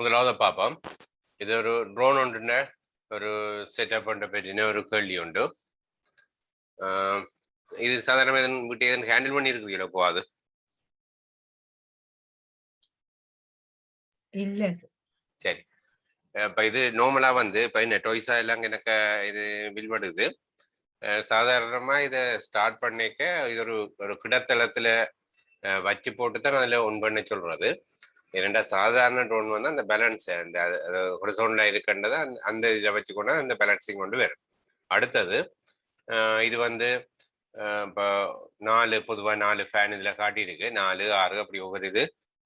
முதலாவது பார்ப்போம். இது ஒரு ட்ரோன் ஒன்றுன ஒரு செட்டப் பண்ண பற்றின ஒரு கேள்வி உண்டு. இது சாதாரண வீட்டு ஹேண்டில் பண்ணி இருக்கிறீங்களோ போகாது? இல்ல சரி. இப்போ இது நார்மலா வந்து இப்போ என்ன டொய்ஸா எல்லாம் எனக்கு இது வில்படுது. சாதாரணமா இதை ஸ்டார்ட் பண்ணிக்க இது ஒரு கிடத்தளத்துல வச்சு போட்டு தான் அதில் ஒன் பண்ண சொல்றது. இரண்டா சாதாரண ட்ரோன் வந்து அந்த பேலன்ஸ் அந்த ஹொரிசோன்ல இருக்கின்றதை அந்த இதை வச்சு கொண்டு அந்த பேலன்சிங் கொண்டு வரும். அடுத்தது இது வந்து இப்போ 4 பொதுவாக 4 ஃபேன் இதில் காட்டியிருக்கு. 4, 6 அப்படி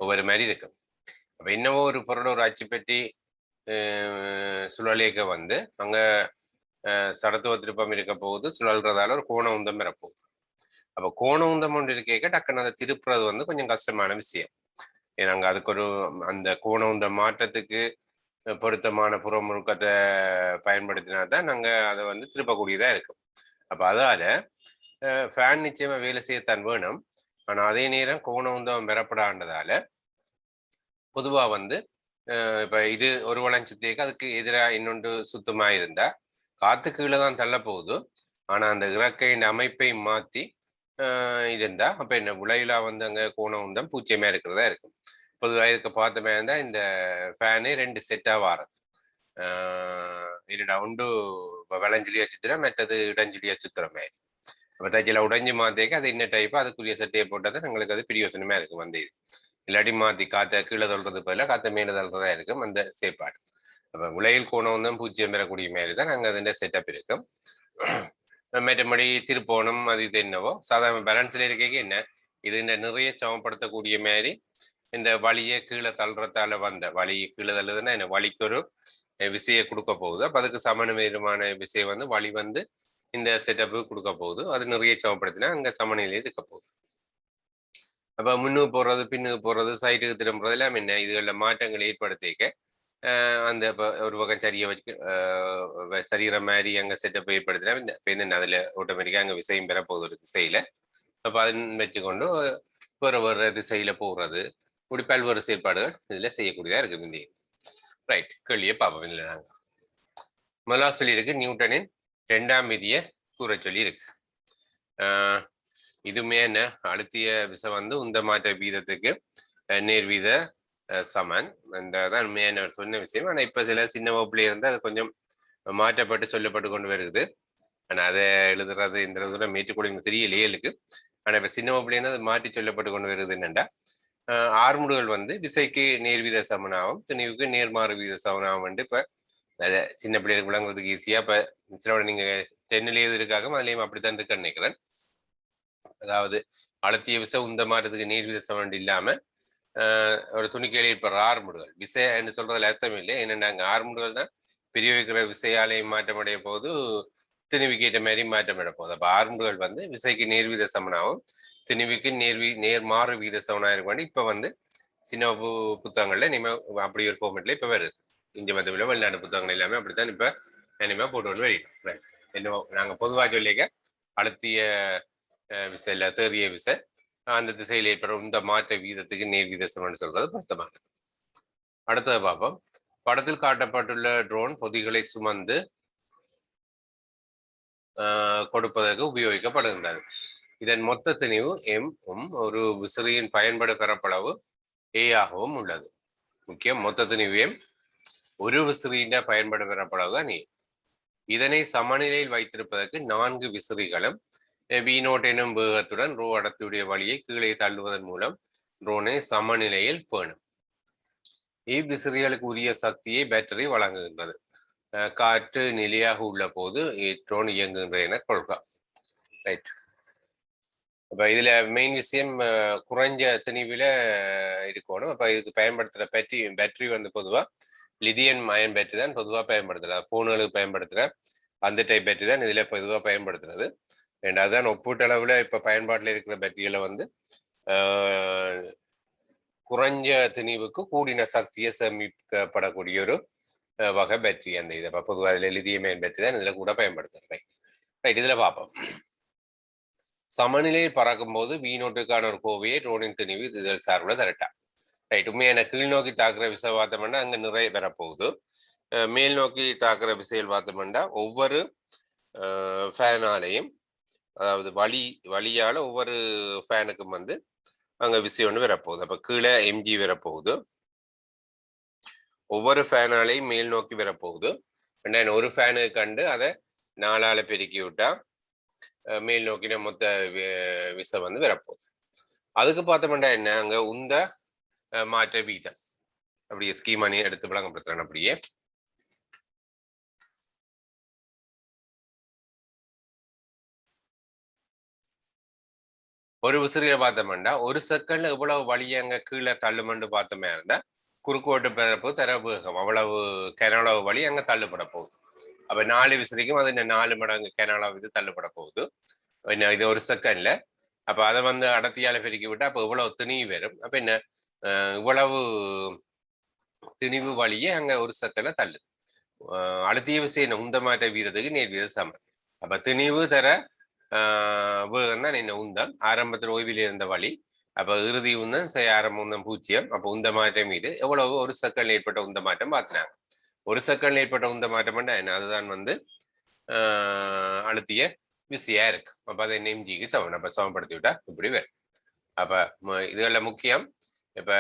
ஒவ்வொரு மாதிரி இருக்கு. அப்போ இன்னமும் ஒரு பொருள் ஒரு அச்சு பெட்டி சுழலியக்க வந்து அங்கே சடத்துவ திருப்பம் இருக்க போகுது. சுழல்றதால ஒரு கோண உந்தம் பெறப்போகுது. அப்போ கோண உந்தம் ஒன்று இருக்க டக்குன்னு அதை திருப்புறது வந்து கொஞ்சம் கஷ்டமான விஷயம். நாங்கள் அதுக்கு அந்த கோண உந்தம் மாற்றத்துக்கு பொருத்தமான புறமுறுக்கத்தை பயன்படுத்தினா தான் நாங்கள் அதை வந்து திருப்பக்கூடியதா இருக்கும். அப்போ அதால ஃபேன் நிச்சயமா வேலை செய்யத்தான் வேணும். ஆனால் அதே நேரம் கோண உந்தம் பெறப்படாண்டதால பொதுவாக வந்து இப்போ இது ஒரு வளம் சுத்தியக்கு அதுக்கு எதிராக இன்னொன்று சுத்தமா இருந்தா காத்து கீழே தான் தள்ள போகுது. ஆனா அந்த இறக்கையின் அமைப்பை மாற்றி இருந்தா அப்ப என்ன விளையிலா வந்து அங்க கோண உந்தம் பூச்சியமா இருக்கிறதா இருக்கும். பொதுவாக இதுக்கு பார்த்த மாதிரி இருந்தா இந்த ஃபேனு 2 செட்டா வாரது. ஒன்று வளஞ்சுலியா சுத்துற மற்றது இடஞ்சுலியா சுத்துற மாதிரி. அப்போ தச்சில உடைஞ்சு மாத்தேக்க அது என்ன டைப்போ அதுக்குரிய சட்டையை போட்டால் எங்களுக்கு அது பிரியோசனமா இருக்கும். வந்து இது இல்லாட்டி மாற்றி காற்றை கீழே தள்ளுறது போல காற்றை மேலே தள்ளுறதா இருக்கும் அந்த செயற்பாடு. அப்போ விளையில் கோணம் தான் பூச்சியம் பெறக்கூடிய மாதிரி தான் நாங்கள் அதில் செட்டப் இருக்கும். மற்றபடி திருப்போணம் அது இது என்னவோ சாதாரண பேலன்ஸ்ல இருக்க என்ன இது இந்த நிறைய சமப்படுத்தக்கூடிய மாதிரி இந்த வலியை கீழே தள்ளுறதால வந்த வலி கீழே தள்ளுதுன்னா என்ன வலிக்கு ஒரு விசையை கொடுக்க போகுது. அப்போ அதுக்கு சமநிலைமான விசை வந்து வலி வந்து இந்த செட்டப்பு கொடுக்க போகுது. அது நிறைய சமப்படுத்தினா அங்கே சமநிலையில் இருக்க போகுது. அப்போ முன்னுக்கு போடுறது பின்னுக்கு போடுறது சைட்டுக்கு திரும்புறது எல்லாம் என்ன இதுகளில் மாற்றங்கள் ஏற்படுத்திக்க அந்த இப்போ ஒரு பக்கம் சரியை வச்சு சரிகிற மாதிரி அங்கே செட்டப் ஏற்படுத்தினா இந்த அதில் ஆட்டோமேட்டிக்காக அங்கே விசையும் பெற போகுது ஒரு திசையில். அப்போ அது வச்சுக்கொண்டு வேறு திசையில் போகிறது இப்படி பல்வேறு செயற்பாடுகள் இதில் செய்யக்கூடியதாக இருக்குது. இந்திய ரைட் கேள்வியை பார்ப்போம். இல்லை நாங்கள் முதலாவது சொல்லியிருக்கு நியூட்டனின் 2ஆம் விதியை கூற சொல்லி இருக்கு. இதுமே என்ன அழுத்திய விசை வந்து உந்த மாற்ற வீதத்துக்கு நேர்வீத சமன் என்றதான் மேன சொன்ன விஷயம். ஆனால் இப்போ சில சின்ன வகுப்புல இருந்து அது கொஞ்சம் மாற்றப்பட்டு சொல்லப்பட்டு கொண்டு வருது. ஆனால் அதை எழுதுறது இந்த தூரம் மேற்றுக்கொள்ள தெரியலையே இருக்கு. ஆனால் இப்போ சின்ன வகுப்புல இருந்து அது மாற்றி சொல்லப்பட்டு கொண்டு வருது என்னண்டா ஆர்முடுகள் வந்து விசைக்கு நேர்வீத சமனாகும் திணிவுக்கு நேர்மாறு வீத சமனாகும் வந்து இப்போ அதை சின்ன பிள்ளைகளுக்கு விளங்குறதுக்கு ஈஸியா இப்போ சில நீங்க 10ல இருக்காக அதுலேயும் அப்படித்தான் இருக்குன்னு நினைக்கிறேன். அதாவது அழுத்திய விசை உந்த மாற்றத்துக்கு நீர்வீத சமன் இல்லாம ஒரு துணிக்கையில் ஏற்படுற ஆர்முடுகள் விசை என்று சொல்றதுல அர்த்தம் இல்லை. என்னென்னாங்க ஆர்முடுகள் தான் பிரிவிக்கிற விசையாலையும் மாற்றமடைய போது திணிவுக்கு மாதிரி மாற்றமடைய போகுது. அப்போ ஆர்முடுகள் வந்து விசைக்கு நேர்வீத சமனாகவும் திணிவுக்கு நேர்மாறு வீத சமனாக இருக்கும். இப்போ வந்து சின்ன புத்தகங்கள்ல இனிமே அப்படி ஒரு ஃபார்மெட்ல இப்போ வருது. இந்திய மதவில் வெளிநாட்டு புத்தகங்கள் எல்லாமே அப்படித்தான் இப்போ இனிமே போட்டு கொண்டு வருகிறோம். என்ன நாங்கள் பொதுவாக சொல்லிக்க அழுத்திய விசையில தேறிய விசை அந்த திசையில் ஏற்படும் இந்த மாற்ற வீதத்துக்கு நேர் வீத சமன் சொல்றது பொருத்தமானது. அடுத்தது பார்ப்போம். படத்தில் காட்டப்பட்டுள்ள ட்ரோன் பொதிகளை சுமந்து கொடுப்பதற்கு உபயோகிக்கப்படுகின்றது. இதன் மொத்த திணிவு M ஒரு விசிறியின் பயன்படு பெறப்பளவு A ஆகவும் உள்ளது. முக்கியம் மொத்த திணிவு M ஒரு விசிறியின் பயன்படு பெறப்பளவு தான் A. இதனை சமநிலையில் வைத்திருப்பதற்கு 4 விசிறிகளும் V0 எனும் வேகத்துடன் ரோ அடர்த்தியுடைய வழியை கீழே தள்ளுவதன் மூலம் ட்ரோனை சமநிலையில் பேணும். இவ்விசிறிகளுக்கு உரிய சக்தியை பேட்டரி வழங்குகின்றது. காற்று நிலையாக உள்ள போது ட்ரோன் இயங்குகின்ற என கொள்க. ரைட். அப்ப இதுல மெயின் விஷயம் குறைஞ்ச திணிவில இருக்கணும். அப்ப இதுக்கு பயன்படுத்துற பேட்டரி வந்து பொதுவா லிதியம் அயன் பேட்டரி தான் பொதுவா பயன்படுத்துற போன்களுக்கு பயன்படுத்துற அந்த டைப் பேட்டரி தான் இதுல பொதுவா பயன்படுத்துறது. அதுதான் ஒப்பீட்டளவுல இப்ப பயன்பாட்டில் இருக்கிற பேட்டரிகளை வந்து குறைஞ்ச திணிவுக்கு கூடின சக்தியை சேமிக்கப்படக்கூடிய ஒரு வகை பேட்டரி அந்த இதை பொதுவாக அதுல லிதியம் அயன் பேட்டரி தான் இதுல கூட பயன்படுத்துறேன். ரைட். இதுல பார்ப்போம். சமநிலையில் பறக்கும் போது V0க்கான ஒரு கோவையை ட்ரோனின் திணிவு இதழ் சார்புல தரட்டா. ரைட். உண்மையான கீழ் நோக்கி தாக்குற விசை பார்த்தோம்னா அங்க நிறைய வரப்போகுது. மேல் நோக்கி தாக்குற விசைகள் பார்த்தோம்னா ஒவ்வொரு ஃபேனாலையும், அதாவது வழியால ஒவ்வொரு ஃபேனுக்கும் வந்து அங்க விசை ஒன்று வரப்போகுது. அப்ப கீழே எம்ஜி வரப்போகுது, ஒவ்வொரு ஃபேனாலையும் மேல் நோக்கி வரப்போகுது. ஒரு ஃபேனுக்கு கண்டு அதை 4ஆல பெருக்கி விட்டா மேல் நோக்கின மொத்த விசை வந்து வரப்போகுது. அதுக்கு பார்த்தோம்னா என்ன, அங்க உந்த மாற்ற வீதம் அப்படியே ஸ்கீம் அணி எடுத்து விளங்கப்படுத்துறேன். அப்படியே ஒரு விசிறியை பார்த்தோம்னா ஒரு செகண்ட்ல எவ்வளவு வழியை அங்க கீழே தள்ளுமண்டு பார்த்தோமே இருந்தா குறுக்கோட்டு பிறப்பு தரவேகம் அவ்வளவு கனளவு வழி அங்க தள்ளுபட போகுது. அப்ப 4 விசிறிக்கும் அது 4 மடங்கு கனளவு இது தள்ளுபட போகுது இது ஒரு செகண்ட்ல. அப்ப அதை வந்து அடர்த்தியால பெருக்கி விட்டா அப்ப இவ்வளவு திணிவு வரும். அப்ப என்ன, இவ்வளவு திணிவு வழியே அங்க ஒரு செகண்ட்ல தள்ளுது. அழுத்திய விசை உந்த மாற்ற வீதத்துக்கு நேர் வீத சமன். அப்ப திணிவு தர வேகம் தான் என்ன உந்தம். ஆரம்பத்தில் ஓய்வில் இருந்த வழி, அப்ப இறுதி உந்தம் ஆரம்ப உந்தம் 0. அப்ப உந்த மாற்றம் மீது எவ்வளவு ஒரு செகண்ட்ல ஏற்பட்ட உந்த மாற்றம் பார்த்தினாங்க. ஒரு செகண்ட்ல ஏற்பட்ட உந்த மாற்றம் என்ன, அதுதான் வந்து அழுத்திய விசையா இருக்கு. அப்ப அதை எம்ஜிக்கு சமன். அப்ப சமப்படுத்தி விட்டா இப்படி வரும். அப்ப இதுல முக்கியம், இப்ப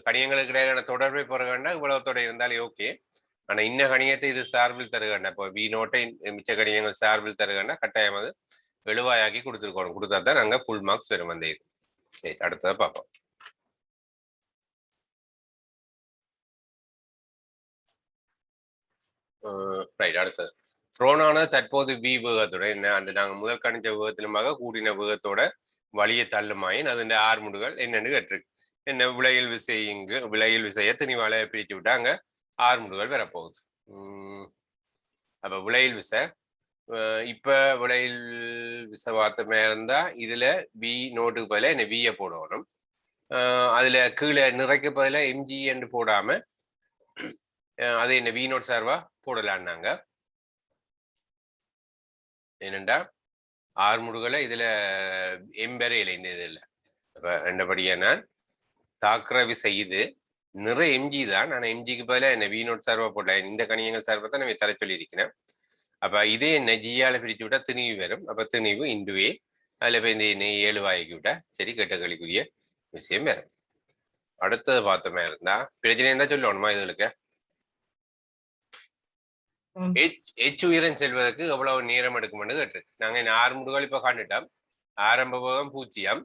கணியங்களுக்கு இடையிலான தொடர்பை பெற வேண்டாம், இவ்வளவு தொடர் இருந்தாலே ஓகே. ஆனா இன்ன கணியத்தை இது சார்பில் தருகண்டா, இப்போ வி நோட்டை மிச்ச கணியங்கள் சார்பில் தருகண்டா கட்டாயம் அது எழுவாயாக்கி கொடுத்துருக்கணும். கொடுத்தா தான் நாங்க ஃபுல் மார்க்ஸ் வரும் அந்த இது. அடுத்ததை பார்ப்போம். ரைட். அடுத்தது ரோனான தற்போது வி வேகத்தோட என்ன, அந்த நாங்க முதல் கணிச்ச வேகத்திலுமாக கூடின வேகத்தோட வழியை தள்ளுமாயின் அதன் ஆர்முடுகள் என்னன்னு கேட்டிருக்கு. என்ன விளையல் விசை, இங்கு விளையல் விசையை திணிவால பிரித்து விட்டா அங்க ஆர்முடுகள் வரப்போகுது. அப்ப விளையல் விசை இப்ப விளையல் விசை வார்த்தமே இருந்தா இதுல வி நோட்டுக்கு பதில என்ன வியை போடணும். அதுல கீழே நிறைக்கு பதில எம்ஜி என்று போடாம அது என்ன வி நோட் சார்பா போடலான்னாங்க. ஏனெண்டா ஆர்முடுகளை இதுல எம்பெறையில இந்த இது இல்லை. அப்ப ரெண்டபடியா நான் தாக்குற விசை இது நிறைய எம்ஜி தான். ஆனா எம்ஜிக்கு பதில என்ன வி நோட் சார்பா போடலாம். இந்த கணியங்கள் சார்பா தான் நம்ம தர சொல்லி இருக்கிறேன். அப்ப இதே என்ன ஜியால பிரிச்சு விட்டா திணிவு வரும். அப்ப திணிவு இன்டுவே அதுல போய் இந்த 7 வாய்க்கு விட்டா சரி கேட்டகளுக்குரிய விஷயம் வேற. அடுத்தது பார்த்தோமே இருந்தா பிரச்சனை இருந்தா சொல்லணுமா இதுகளுக்கு. எச் உயரம் செல்வதற்கு எவ்வளவு நேரம் எடுக்கும்னு கேட்டு நாங்க 6 முடுகள் இப்ப காண்டுட்டோம். ஆரம்ப வேகம் 0,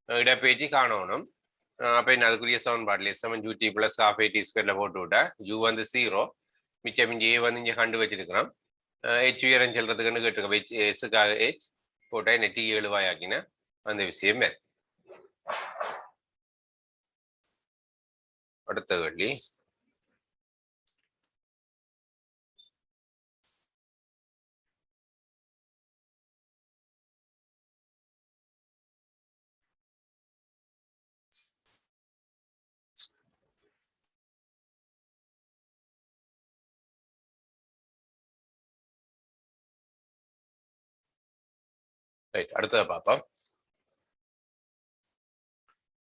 இடப்பெயர்ச்சி காணணும். அப்ப என்ன அதுக்குரிய சமன்பாடுல S7UT + ½ போட்டு விட்டா U வந்து 0, மிச்சம் இங்க A வந்து இங்க கண்டு வச்சிருக்கிறோம். எச் உயரம் செல்றதுக்குன்னு கேட்டுருக்கோம். எஸ்ஸுக்காக H போட்டா நெட்டி 7 வாயாக்கின அந்த விஷயம் வேறு. அடுத்த கேள்வி, அடுத்ததை பார்ப்போம்.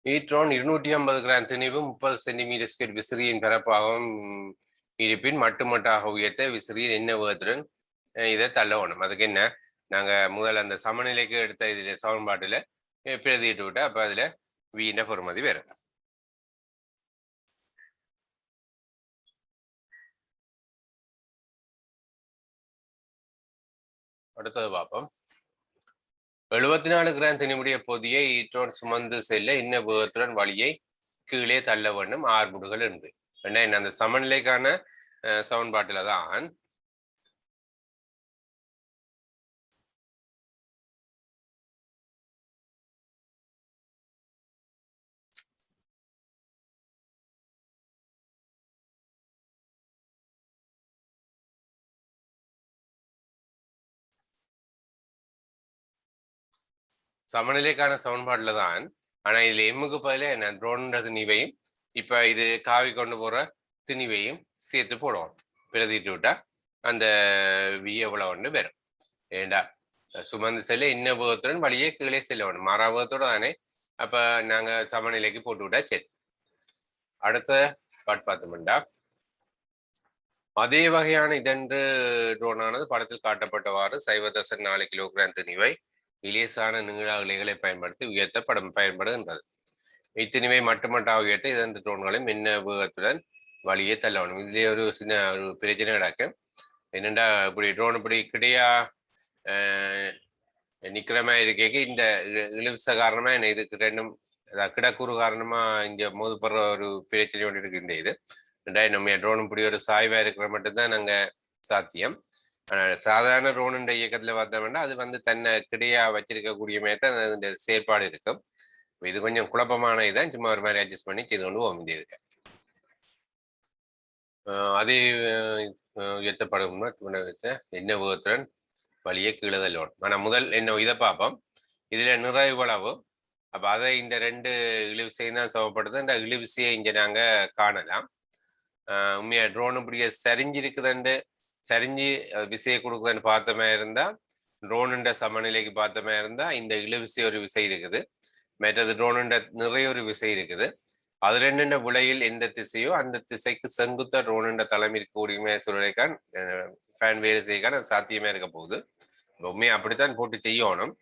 ஈட்ரோன் 250 கிராம் திணிவு 30 சென்டிமீட்டர் ஸ்கொயர் விசிறியின் பரப்பாகவும் இருப்பின் மட்டுமட்டாக உயர்த்த விசிறியின் என்ன வேகத்துடன் இதை தள்ளவணும். அதுக்கு என்ன, நாங்க முதல்ல அந்த சமநிலைக்கு எடுத்த இதுல சமன்பாட்டுல பிரதிட்டு விட்டா அப்ப அதுல வீண பொறுமதி வேறு. அடுத்தது பார்ப்போம். 74 கிராம் திணிமுடைய பொதியை ஈட்ரோன் சுமந்து செல்ல இன்ன வேகத்துடன் வழியை கீழே தள்ள வேண்டும் 6 முடுகள் என்று. என்ன அந்த சமநிலைக்கான சமன்பாட்டுல தான் சமநிலைக்கான சமன்பாடுல தான். ஆனா இதுல எம்முக்கு பதில என்ன ட்ரோன்ற திணிவையும் இப்ப இது காவி கொண்டு போற திணிவையும் சேர்த்து போடுவோம். பிரதிட்டு விட்டா அந்த வி எவ்வளவு ஒன்று வரும். ஏண்டா சுமந்து செல்ல இன்ன வேகத்துடன் வழியே கீழே செல்ல வேணும், மாறா வேகத்தோட தானே. அப்ப நாங்க சமநிலைக்கு போட்டு விட்டா சரி. அடுத்த பாட் பார்த்தோம்டா அதே வகையான இதென்று ட்ரோனானது படத்தில் காட்டப்பட்டவாறு 0.4 கிலோகிராம் திணிவை இலேசான நீளாவிலைகளை பயன்படுத்தி உயர்த்த பயன்படுகின்றது. இத்திணிவை மட்டுமட்டாக உயர்த்த இதன் ட்ரோன்களை மின்ன வேகத்துடன் வழியே தள்ளணும். இதுலேயே ஒரு சின்ன ஒரு பிரச்சனை கிடக்கு. என்னென்னா இப்படி ட்ரோன் இப்படி கிடையா நிக்கிற மாதிரி இருக்க இந்த இழுவிச காரணமா என்ன இதுக்கு ரெண்டும் கிடக்கூறு காரணமா இங்க மோதுபடுற ஒரு பிரச்சனை ஒன்று இருக்கு. இந்த இது நம்ம ட்ரோன் இப்படி ஒரு சாய்வா இருக்கிற மட்டும்தான் நாங்க சாத்தியம். சாதாரண ட்ரோனுன்ற இயக்கத்துல பார்த்தோம்னா அது வந்து தன்னை கிடையா வச்சிருக்கக்கூடிய மாதிரி அந்த செயற்பாடு இருக்கும். இது கொஞ்சம் குழப்பமான இதான், சும்மா ஒரு மாதிரி அட்ஜஸ்ட் பண்ணி செய்து கொண்டு போக வேண்டியது. அதே உயர்த்தப்படும் என்ன வேகத்துடன் வழியே கீழே தள்ளணும். ஆனா முதல் என்ன இதை பார்ப்போம். இதுல நிறைவுகளவு அப்ப அதை இந்த ரெண்டு இழுவிசையும் தான் சமப்படுது. இந்த இழுவிசையை இங்க நாங்க காணலாம். உண்மையா ட்ரோன் இப்படியே சரிஞ்சிருக்குதுண்டு சரிஞ்சு விசையை கொடுக்குதுன்னு பார்த்தோமே இருந்தா ட்ரோனுன்ற சமநிலைக்கு பார்த்தோமே இருந்தா இந்த இழுவிசை ஒரு விசை இருக்குது. மற்றது ட்ரோனுன்ற நிறைய ஒரு விசை இருக்குது. அது ரெண்டு விலையில் எந்த திசையோ அந்த திசைக்கு செங்குத்த ட்ரோனுன்ற தலைமை இருக்கக்கூடிய சூழலைக்கான் ஃபேன் வேலை செய்யக்கான சாத்தியமே இருக்க போகுது. உண்மையா அப்படித்தான் போட்டு செய்யணும்.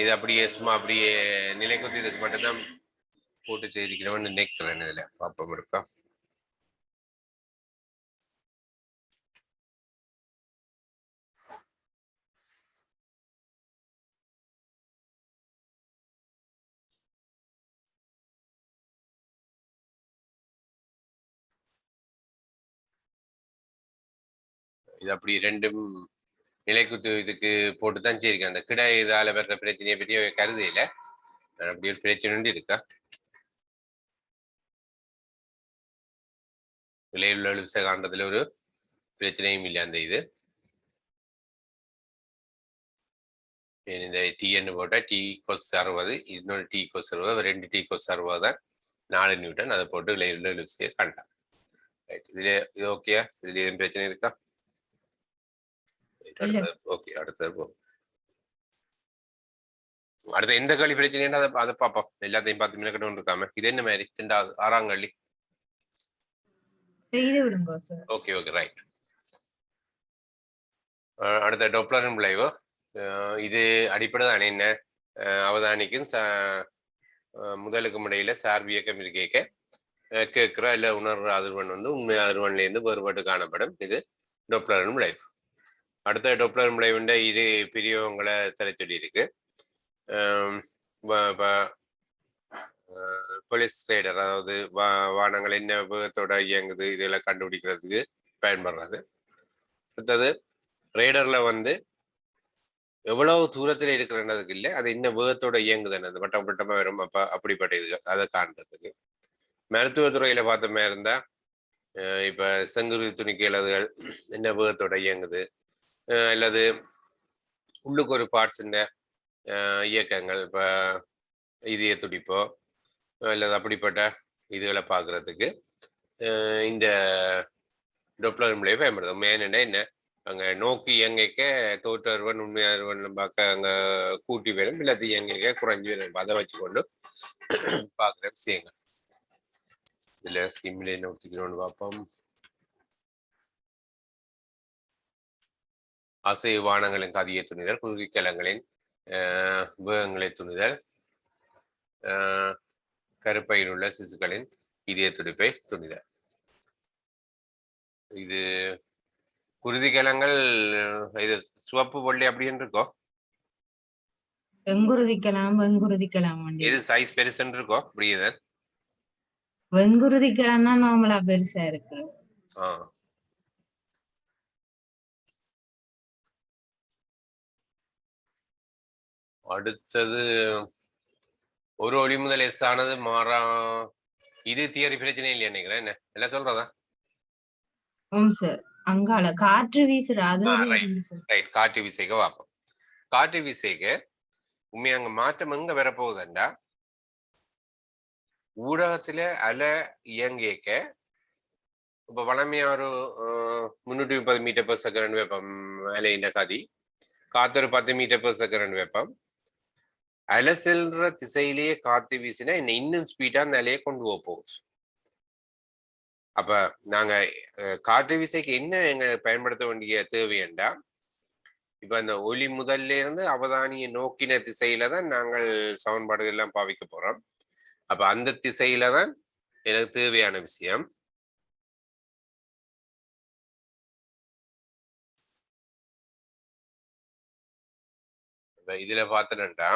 இது அப்படியே சும்மா அப்படியே நிலை குத்தி இதுக்கு மட்டும்தான் போட்டு செய்திக்கிறவன்னு நினைக்கிறேன். இதுல பாப்பம் இருக்கா. இது அப்படி ரெண்டும் நிலைக்குத்து இதுக்கு போட்டுதான் செய்யிருக்கேன். அந்த கிடை இதால வர்ற பிரச்சனையை பற்றி கருதையில அப்படி ஒரு பிரச்சனை இருக்கா. விளைவுள்ள விசை காண்றதுல ஒரு பிரச்சனையும் இல்லை. அந்த இது இந்த டீன்னு போட்டா டி கொஸ் 60, இன்னொரு டி கொஸ் 60, ரெண்டு டி கொஸ் 60 தான் 4 நியூட்டன். அதை போட்டு விளைவுள்ள விசையை காண்டாம். இதுல இது ஓகேயா? இதுல எதுவும் பிரச்சனை இருக்கா? ஓகே, அடுத்தது போகும். அடுத்த எந்த களி பிரச்சனை அதை பார்ப்போம். எல்லாத்தையும் பார்த்து மிளக்கட்டும் இருக்காம. இது என்ன மாதிரி 2வது 6ஆம் களி ஓகே ஓகே ரைட். அடுத்த டொப்ளர் விளைவு. இது அடிப்படை தானே என்ன அவதானிக்கும் முதலுக்கும் இடையில சார்பு இயக்கம் இருக்க கேட்கிற இல்ல உணர்ற அதிர்வன் வந்து உண்மை அதிர்வன்ல இருந்து வேறுபாடு காணப்படும். இது டொப்ளர் விளைவு. அடுத்த டொப்ளர் விளைவுண்ட இரு பிரிவங்களை தர சொல்லி இருக்கு. போலீஸ் ரேடர், அதாவது வானங்கள் என்ன வேகத்தோட இயங்குது இதெல்லாம் கண்டுபிடிக்கிறதுக்கு பயன்படுறது. அடுத்தது ரேடர்ல வந்து எவ்வளவு தூரத்துல இருக்கிறதுக்கு இல்லை, அது என்ன வேகத்தோட இயங்குதுன்னு அந்த வட்டம் வட்டமா வரும். அப்ப அப்படிப்பட்ட இது அதை காண்றதுக்கு. மருத்துவத்துறையில பார்த்தோமே இருந்தா இப்ப செங்குருதி துணிக்கைகள் என்ன வேகத்தோட இயங்குது, அல்லது உள்ளுக்கு ஒரு பார்ட்ஸ் இயக்கங்கள், இப்ப இதய துடிப்போ அல்லது அப்படிப்பட்ட இதுகளை பார்க்கறதுக்கு இந்த டொப்ளர் விளைவு பயன்படுத்தும். மேனண்டா என்ன அங்க நோக்கி இயங்கிக்க தோற்று அறுவன் உண்மை அறுவன் பார்க்க அங்க கூட்டி வரும், இல்லாத இயங்கிக்க குறைஞ்சி வரும். அதை வச்சுக்கொண்டு பார்க்குற விஷயங்கள். இதுல ஸ்கிம்ல என்ன ஊற்றிக்கணும்னு பார்ப்போம். அசைவு வானங்களின் கதியை துணிதல், குருவிக்கலங்களின் வேகங்களை துணிதல், கருப்பையில் உள்ள சிசுக்களின் இதய துடிப்பை துணிதல். இது குருதிக்கலங்கள் இது சிவப்பு வெள்ளை அப்படின்னு இருக்கோம். வெண்குருதிக்கலாம் வெண்குருதிக்கலாம் எது சைஸ் பெருசுன்னு இருக்கோ அப்படியே வெண்குருதிக்கலாம் தான் நார்மலா பெருசா இருக்கு. அடுத்தது ஒரு ஒளி முதல் எஸ் ஆனது மாறா. இது தியரி பிரச்சனை இல்லையா நினைக்கிறேன். என்ன எல்லாம் சொல்றதா? அங்கால காற்று வீசுறாது. காற்று விசைக்கு பார்ப்போம். காற்று விசைக்கு உண்மை அங்க மாற்றம் எங்க வரப்போகுதுண்டா, ஊடகத்துல அலை இயங்கிக்க இப்ப வளமையா ஒரு 330 மீட்டர் பெர் செகண்ட் வெப்பம் அலையின் கதி, காத்து ஒரு 10 மீட்டர் பெர் செகண்ட் வெப்பம். அலை செல்ற திசையிலேயே காத்து வீசினா இன்னும் ஸ்பீடா அந்த அலையை கொண்டு போக போகுது. அப்ப நாங்க காற்று விசைக்கு என்ன எங்க பயன்படுத்த வேண்டிய தேவை என்றா, இப்ப அந்த ஒளி முதல்ல இருந்து அவதானியை நோக்கின திசையில தான் நாங்கள் சமன்பாடுகள் எல்லாம் பாவிக்க போறோம். அப்ப அந்த திசையில தான் எனக்கு தேவையான விஷயம். இதுல பார்த்தேன்டா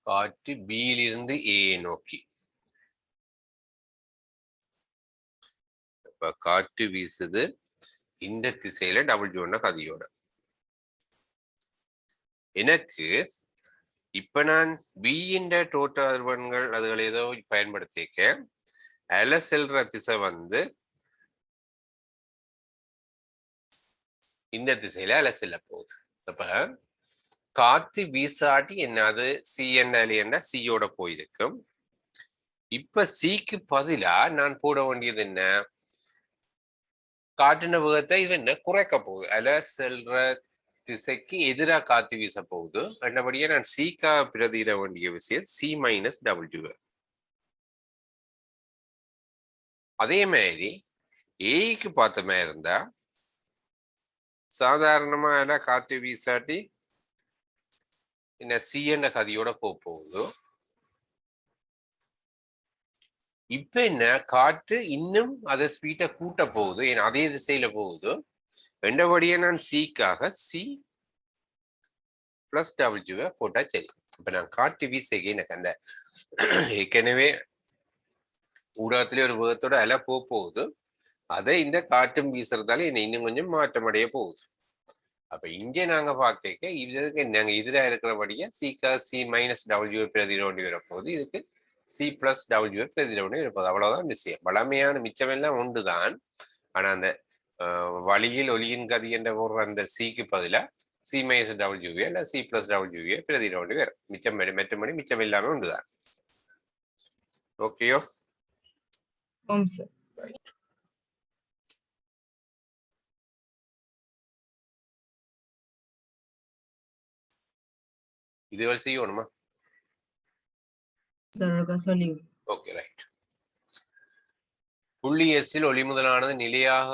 காற்று பியிலிருந்து ஏ நோக்கி, இப்ப காற்று வீசுது இந்த திசையில W கதியோட. எனக்கு இப்ப நான் பியின் டோட்டல் அதிர்வெண்கள் அதுகள் ஏதோ பயன்படுத்திக்க அலை செல்ற திசை வந்து இந்த திசையில அலை செல்ல போகுது. அப்ப காத்து வீசாட்டி என்னது என்ன சியோட போயிருக்கும். இப்ப சிக்கு பதிலா நான் போட வேண்டியது என்ன, காற்றின வேகத்தை இது என்ன குறைக்க போகுது. அலை செல்ற திசைக்கு எதிராக காத்து வீச போகுது. என்னபடியே நான் சிக்கா பிரதியிட வேண்டிய விஷயம் C-W. அதே மாதிரி ஏக்கு பார்த்த மாதிரி இருந்தா சாதாரணமா எல்லாம் காற்று வீசாட்டி என்ன சி என்ற கதியோட போகுது. இப்ப என்ன காற்று இன்னும் அதை ஸ்பீட்டை கூட்ட போகுது, ஏன்னா அதே திசையில போகுது. ரெண்டபடியே நான் சிக்காக C+W போட்டா சரி. இப்ப நான் காற்று வீசைக்கு எனக்கு அந்த ஏற்கனவே ஊடகத்திலே ஒரு வேகத்தோட அலை போகுது, அதை இந்த காற்றும் வீசுறதால என்ன இன்னும் கொஞ்சம் மாற்றம் அடைய போகுது. அப்ப இங்கே நாங்க பார்க்க இதற்கு நாங்க இதுல இருக்கிறபடியா C-W பிரதியிட வேண்டி வரப்போகுது, இதுக்கு C+W பிரதியிட வேண்டி வரப்போகுது. அவ்வளவுதான் விஷயம். வளமையான மிச்சமெல்லாம் ஒன்றுதான். ஆனா அந்த வழியில் ஒளியின் கதி என்ற ஒரு அந்த சிக்கு பதிலா C-W அல்ல C+W பிரதியிட வேண்டி வரும். மிச்சம் மற்றபடி மிச்சம் எல்லாமே ஒன்றுதான். ஓகேயோ? இதுவரை செய்யணுமா? சொல்லி. Okay, right. புள்ளி எஸ்ஸில் ஒளி முதலானது நிலையாக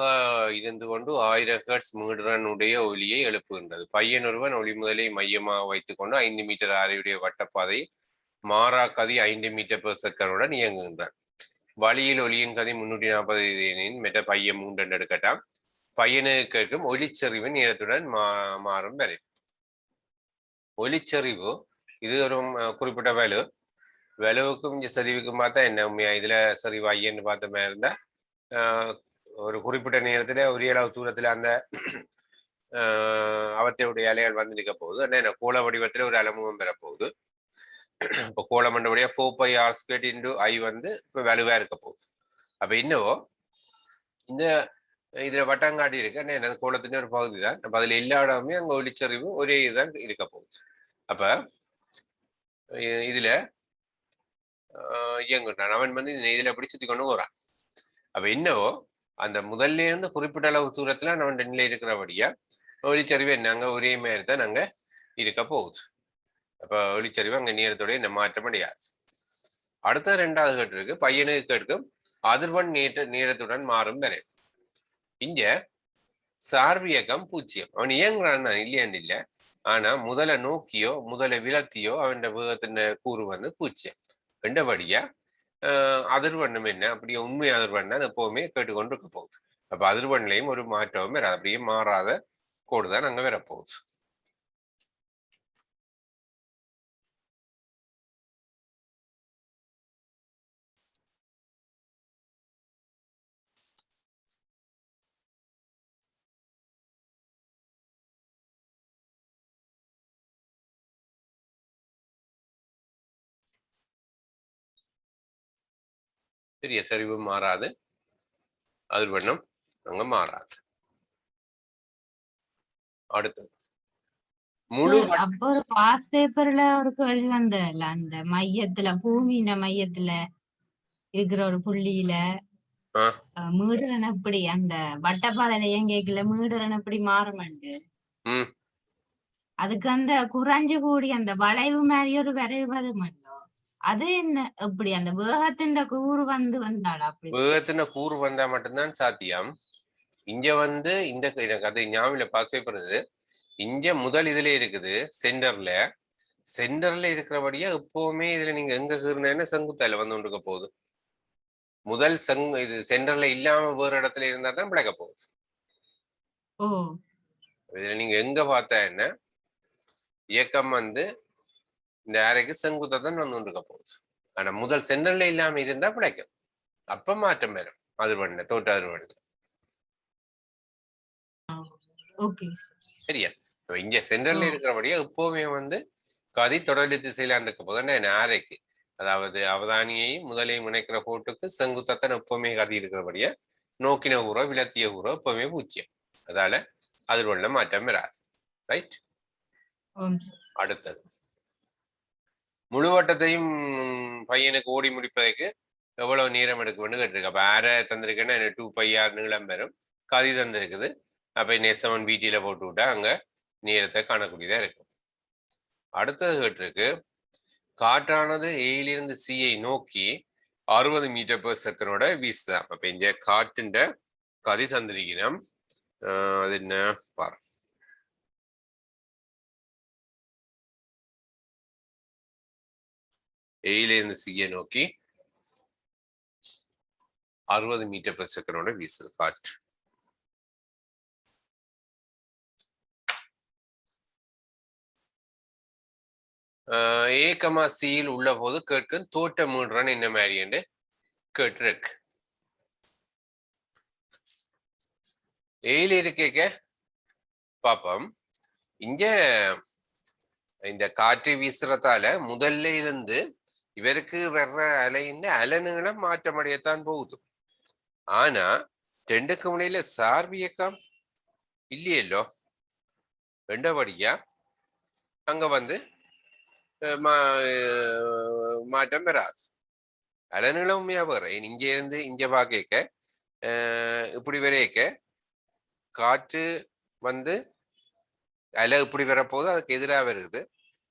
இருந்து கொண்டு 1000 ஹெர்ட்ஸ் மீட்டரனுடைய ஒலியை எழுப்புகின்றது. பையன் ஒருவன் ஒளி முதலை மையமாக வைத்துக் கொண்டு 5 மீட்டர் ஆரையுடைய வட்டப்பாதை மாறா கதி 5 மீட்டர் பெர் செகண்டுடன் இயங்குகின்றான். வழியில் ஒளியின் கதி 340 மெட்ட பையன் 3 எடுக்கட்டாம். பையனுக்கு கேட்கும் ஒளிச்செறிவு நேரத்துடன் மாறும் வரை. ஒளிச்செறிவு இது ஒரு குறிப்பிட்ட வலுவுக்கும் இங்க சரிவுக்கும் பார்த்தா என்ன உண்மையா, இதுல சரிவு ஐயன்னு பார்த்த மாதிரி இருந்தா ஒரு குறிப்பிட்ட நேரத்துல ஒரே அளவு தூரத்துல அந்த அவத்தையுடைய அலைகள் வந்து நிற்க போகுது. என்ன கோள வடிவத்துல ஒரு அலமுகம் பெறப்போகுது. இப்போ கோளம் மண்டபடியா 4πr² I வந்து இப்ப வலுவா இருக்க போகுது. அப்ப இன்னவோ இந்த இதுல வட்டங்காட்டி இருக்கு என்ன கோலத்தின் ஒரு பகுதி தான். அப்ப அதுல எல்லா இடமுமே அங்க ஒளிச்சரிவு ஒரே இதுதான் இருக்க போகுது. அப்ப இதுல இயங்குறான் அவன் வந்து இதுல எப்படி சுத்தி கொண்டு போறான். அப்ப என்னவோ அந்த முதல்ல இருந்து குறிப்பிட்ட அளவு தூரத்துல அவன் நிலை இருக்கிறபடியா ஒளிச்சரிவு என்னங்க ஒரே மாதிரி தான் அங்க இருக்க போகுது. அப்ப ஒளிச்சரிவு அங்க நேரத்தோட இந்த மாற்றம் அடையாது. அடுத்த 2வது கேட்டு இருக்கு, பையனுக்கு கேட்கும் அதிர்வெண் நேரத்துடன் மாறும் வரை. இங்க சார்பியக்கம் 0. அவன் இயங்குறான் இல்லையான்னு இல்லை, ஆனா முதல நோக்கியோ முதல விலத்தியோ அவன் வேகத்தின் கூறு வந்து 0. ரெண்டபடியா அதிர்வெண்ணும் என்ன அப்படியே உண்மை அதிர்வெண் தான் எப்பவுமே கேட்டுக்கொண்டு இருக்க போகுது. அப்ப அதிர்வெண்லையும் ஒரு மாற்றமும் வராது, அப்படியே மாறாத கோடுதான் அங்க வரப்போகுது. பெரிய சரிவு மாறாது, அதிர்வெண்ணும் அங்க மாறாது. அடுத்து முழு அப்போ ஒரு பாஸ்ட் பேப்பர்ல ஒரு கேள்வி வந்தல, அந்த மையத்துல பூமியின மையத்துல இருக்கிற ஒரு புள்ளியில மீடுறன் எப்படி அந்த வட்டப்பாதையில இயங்கிக்கல மீடுறன் எப்படி மாறுமண்டு, அதுக்கு அந்த குறைஞ்சு கூடி அந்த வளைவு மாதிரி ஒரு வரைவு வருமல்லோ, அது என்ன எப்படி அந்த வேகத்தின் கூறு வந்தாளா அப்படி? வேகத்தின கூறு வந்தா மட்டும்தான் சாத்தியம். இங்க வந்து இந்த எனக்கு அது ஞாபகம் பார்க்கப்படுது. இங்க முதல் இதுல இருக்குது சென்டர்ல இருக்கிறபடியா எப்பவுமே இதுல நீங்க எங்க கீறினா செங்குத்தால வந்து கொண்டிருக்க போகுது. முதல் இது சென்டர்ல இல்லாம வேற இடத்துல இருந்தா தான் பிழைக்க போகுது. இதுல நீங்க எங்க பார்த்தா என்ன இயக்கம் வந்து இந்த அறைக்கு செங்குத்தா தான் வந்து கொண்டிருக்க போகுது. ஆனா முதல் சென்டர்ல இல்லாம இருந்தா பிழைக்கும். அப்ப மாற்றம் வரும் அதிர்வெண்ல தோட்ட அதிர்வெண்ல. சரியா? இங்க சென்டர்ல இருக்கிறபடியா எப்பவுமே வந்து கதி தொடர்ச்சி திசையில இருக்க போது அறைக்கு, அதாவது அவதானியையும் முதலையும் இணைக்கிற கோட்டுக்கு செங்குத்தத்தான் எப்பவுமே கதி இருக்கிறபடியா நோக்கின ஊரோ விலத்திய ஊரோ எப்பவுமே பூச்சியம். அதால அதிர்வெண்ல மாற்றம் வராது. ரைட்? அடுத்தது முழுவட்டத்தையும் பையனுக்கு ஓடி முடிப்பதற்கு எவ்வளவு நேரம் எடுக்கும்னு கேட்டிருக்கு. அப்ப அரை தந்திருக்குன்னா 2πr நீளம் பெறும். கதி தந்திருக்குது. அப்ப நெசவன் வீட்டில போட்டு விட்டா அங்க நேரத்தை காணக்கூடியதா இருக்கும். அடுத்தது கேட்டிருக்கு காற்றானது ஏயிலிருந்து சியை நோக்கி 60 மீட்டர்/செகண்டோட வீசுதான். அப்ப இந்த காற்றின் கதி தந்திருக்கிறோம். அது என்ன பாரு, ஏயிலிருந்து சியை நோக்கி 60 மீட்டர்/செகண்டோட வீசுது காற்று. ஏகமா சியில் உள்ள போது கேட்கும் தோட்ட மூன்றான் என்ன மாதிரி என்று கேட்டிருக்கு. ஏயில இருக்க பாப்போம். இங்க இந்த காற்று வீசுறதால முதல்ல இருந்து இவருக்கு வர்ற அலையின் அலநீளம் மாற்றமடையத்தான் போகுது. ஆனா ரெண்டுக்கு முனையில சார்பு இயக்கம் இல்லையல்லோ. ரெண்டபடியா அங்க வந்து மாற்றம் வராது. அலநீளம் உண்மையா வேற. இங்க இருந்து இங்க பாக்க இப்படி வரையக்க காற்று வந்து அலை இப்படி வரப்போது அதுக்கு எதிராக வருது.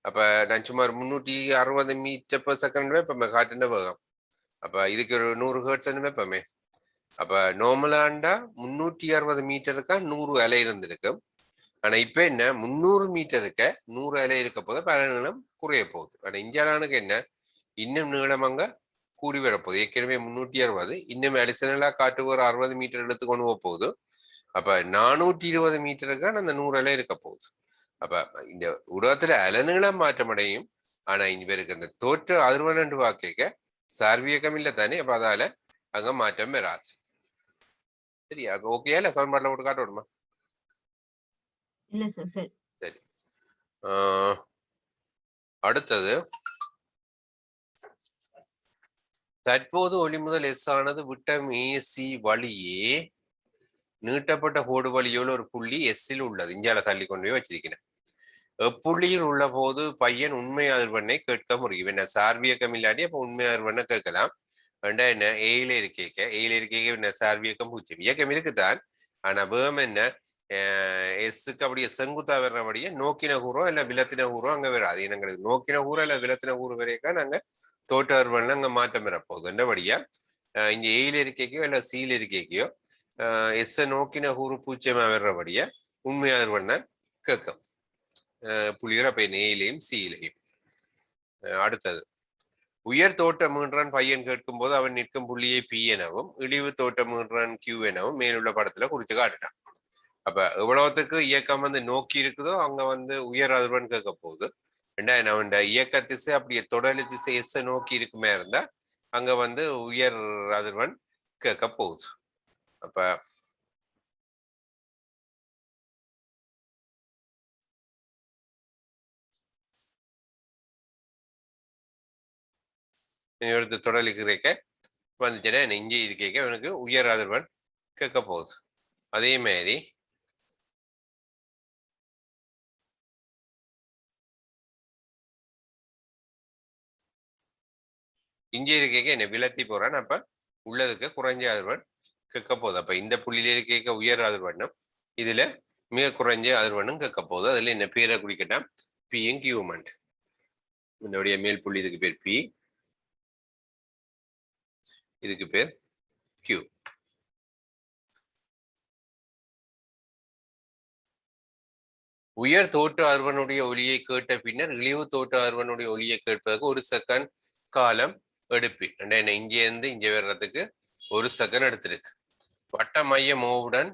அப்ப நான் சுமார் 360 மீட்டர்/செகண்ட் வைப்பமே காற்றின வேகம். அப்ப இதுக்கு ஒரு 100 ஹெர்ட்ஸ் வைப்பமே. அப்ப நார்மலாண்டா 360 மீட்டருக்கா 100 அலை இருந்திருக்கும். ஆனா இப்ப என்ன 300 மீட்டருக்கு 100 அலை இருக்க போது பல நீளம் குறைய போகுது. ஆனா இந்தியானுக்கு என்ன இன்னும் நீளம் அங்க கூடி வரப்போகுது. ஏற்கனவே 360 இன்னும் அடிஷனலா காற்று ஒரு 60 மீட்டர் எடுத்து கொண்டு போக போகுது. அப்ப 420 மீட்டருக்கு அந்த 100 அலை இருக்க போகுது. அப்ப இந்த உலகத்துல அலநீளம் மாற்றமடையும். ஆனா இவருக்கு அந்த தோற்ற அதிர்வெண் வாக்க சார்பியக்கம் இல்லை தானே. அப்ப அதால அங்க மாற்றம் வராது. சரியா? ஓகே இல்ல சவுண்ட்பாட்ல போட்டு காட்ட விடுமா? இல்ல சார். சரி. அடுத்தது தற்போது ஒளி முதல் எஸ் ஆனது விட்டம் ஏசி வழியே நீட்டப்பட்ட கோடு வழியோடு ஒரு புள்ளி எஸ்ஸில் உள்ளது. இந்தியால தள்ளி கொண்டு போய் வச்சிருக்கிறேன். புள்ளியில் உள்ள போது பையன் உண்மை அதிர்வெண்ணை கேட்க முடியும். என்ன சார்பியக்கம் இல்லாட்டி அப்ப உண்மை அதிர்வெண்ணை கேட்கலாம். வேண்டா என்ன ஏயில இருக்க என்ன சார்பியக்கம் 0 இயக்கம் இருக்குதான். ஆனா வேகம் என்ன எஸ்ஸுக்கு அப்படியே செங்குத்தா வர்றபடியே நோக்கின கூறோ இல்ல விலத்தின கூறோ அங்க வராது. எங்களுக்கு நோக்கின கூறோ இல்ல விலத்தின கூறு வரைக்கா நாங்க தோட்ட அதிர்வெண்ல அங்க மாற்றம் வரப்போகுது. என்றபடியா இங்க ஏயில இருக்கையோ இல்ல சியில இருக்கையோ எஸ் நோக்கின கூறு 0 வர்றபடியா உண்மை அதிர்வெண் தான் கேட்கும். புள்ளிகள் அப்ப ஏயிலையும் சியிலையும். அடுத்தது உயர் தோட்ட மீன்றான் பையன் கேட்கும் போது அவன் நிற்கும் புள்ளியை பி எனவும் இழிவு தோட்ட மீன்றான் கியூ எனவும் மேலுள்ள படத்துல குறிச்சு காட்டுட்டான். அப்ப எவ்வளவுத்துக்கு இயக்கம் வந்து நோக்கி இருக்குதோ அங்க வந்து உயர் அதிர்வெண் கேட்க போகுது. ரெண்டாயிரம் இயக்க திசை அப்படியே தொடர்லி திசை எஸ் நோக்கி இருக்குமே இருந்தா அங்க வந்து உயர் அதிர்வெண் கேட்க போகுது. அப்ப எடுத்து தொடர்லிக்கு இருக்க வந்துச்சுன்னா இங்கே இருக்க எனக்கு உயர் அதிர்வெண் கேட்க போகுது. அதே மாதிரி இங்கே இருக்க என்ன விலத்தி போறான். அப்ப உள்ளதுக்கு குறைஞ்ச அதிர்வெண் கேட்க போகுது. அப்ப இந்த புள்ளியில இருக்க உயர் அதிர்வெண்ணும் இதுல மிக குறைஞ்ச அதிர்வெண்ணும் கேட்க போகுது. அதுல என்ன பேரை குறிக்கட்டா பி என் கியூமெண்ட். இதனுடைய மேல் புள்ளி இதுக்கு பேர் பி, இதுக்கு பேர் Q. உயர் தோற்ற அறுவனுடைய ஒலியை கேட்ட பின்னர் இழிவு தோற்ற அறுவனுடைய ஒலியை கேட்பதற்கு 1 செகண்ட் காலம் எடுப்பின். என்ன இங்கே இருந்து இங்கே வர்றதுக்கு 1 செகண்ட் எடுத்திருக்கு. வட்ட மைய மோவுடன்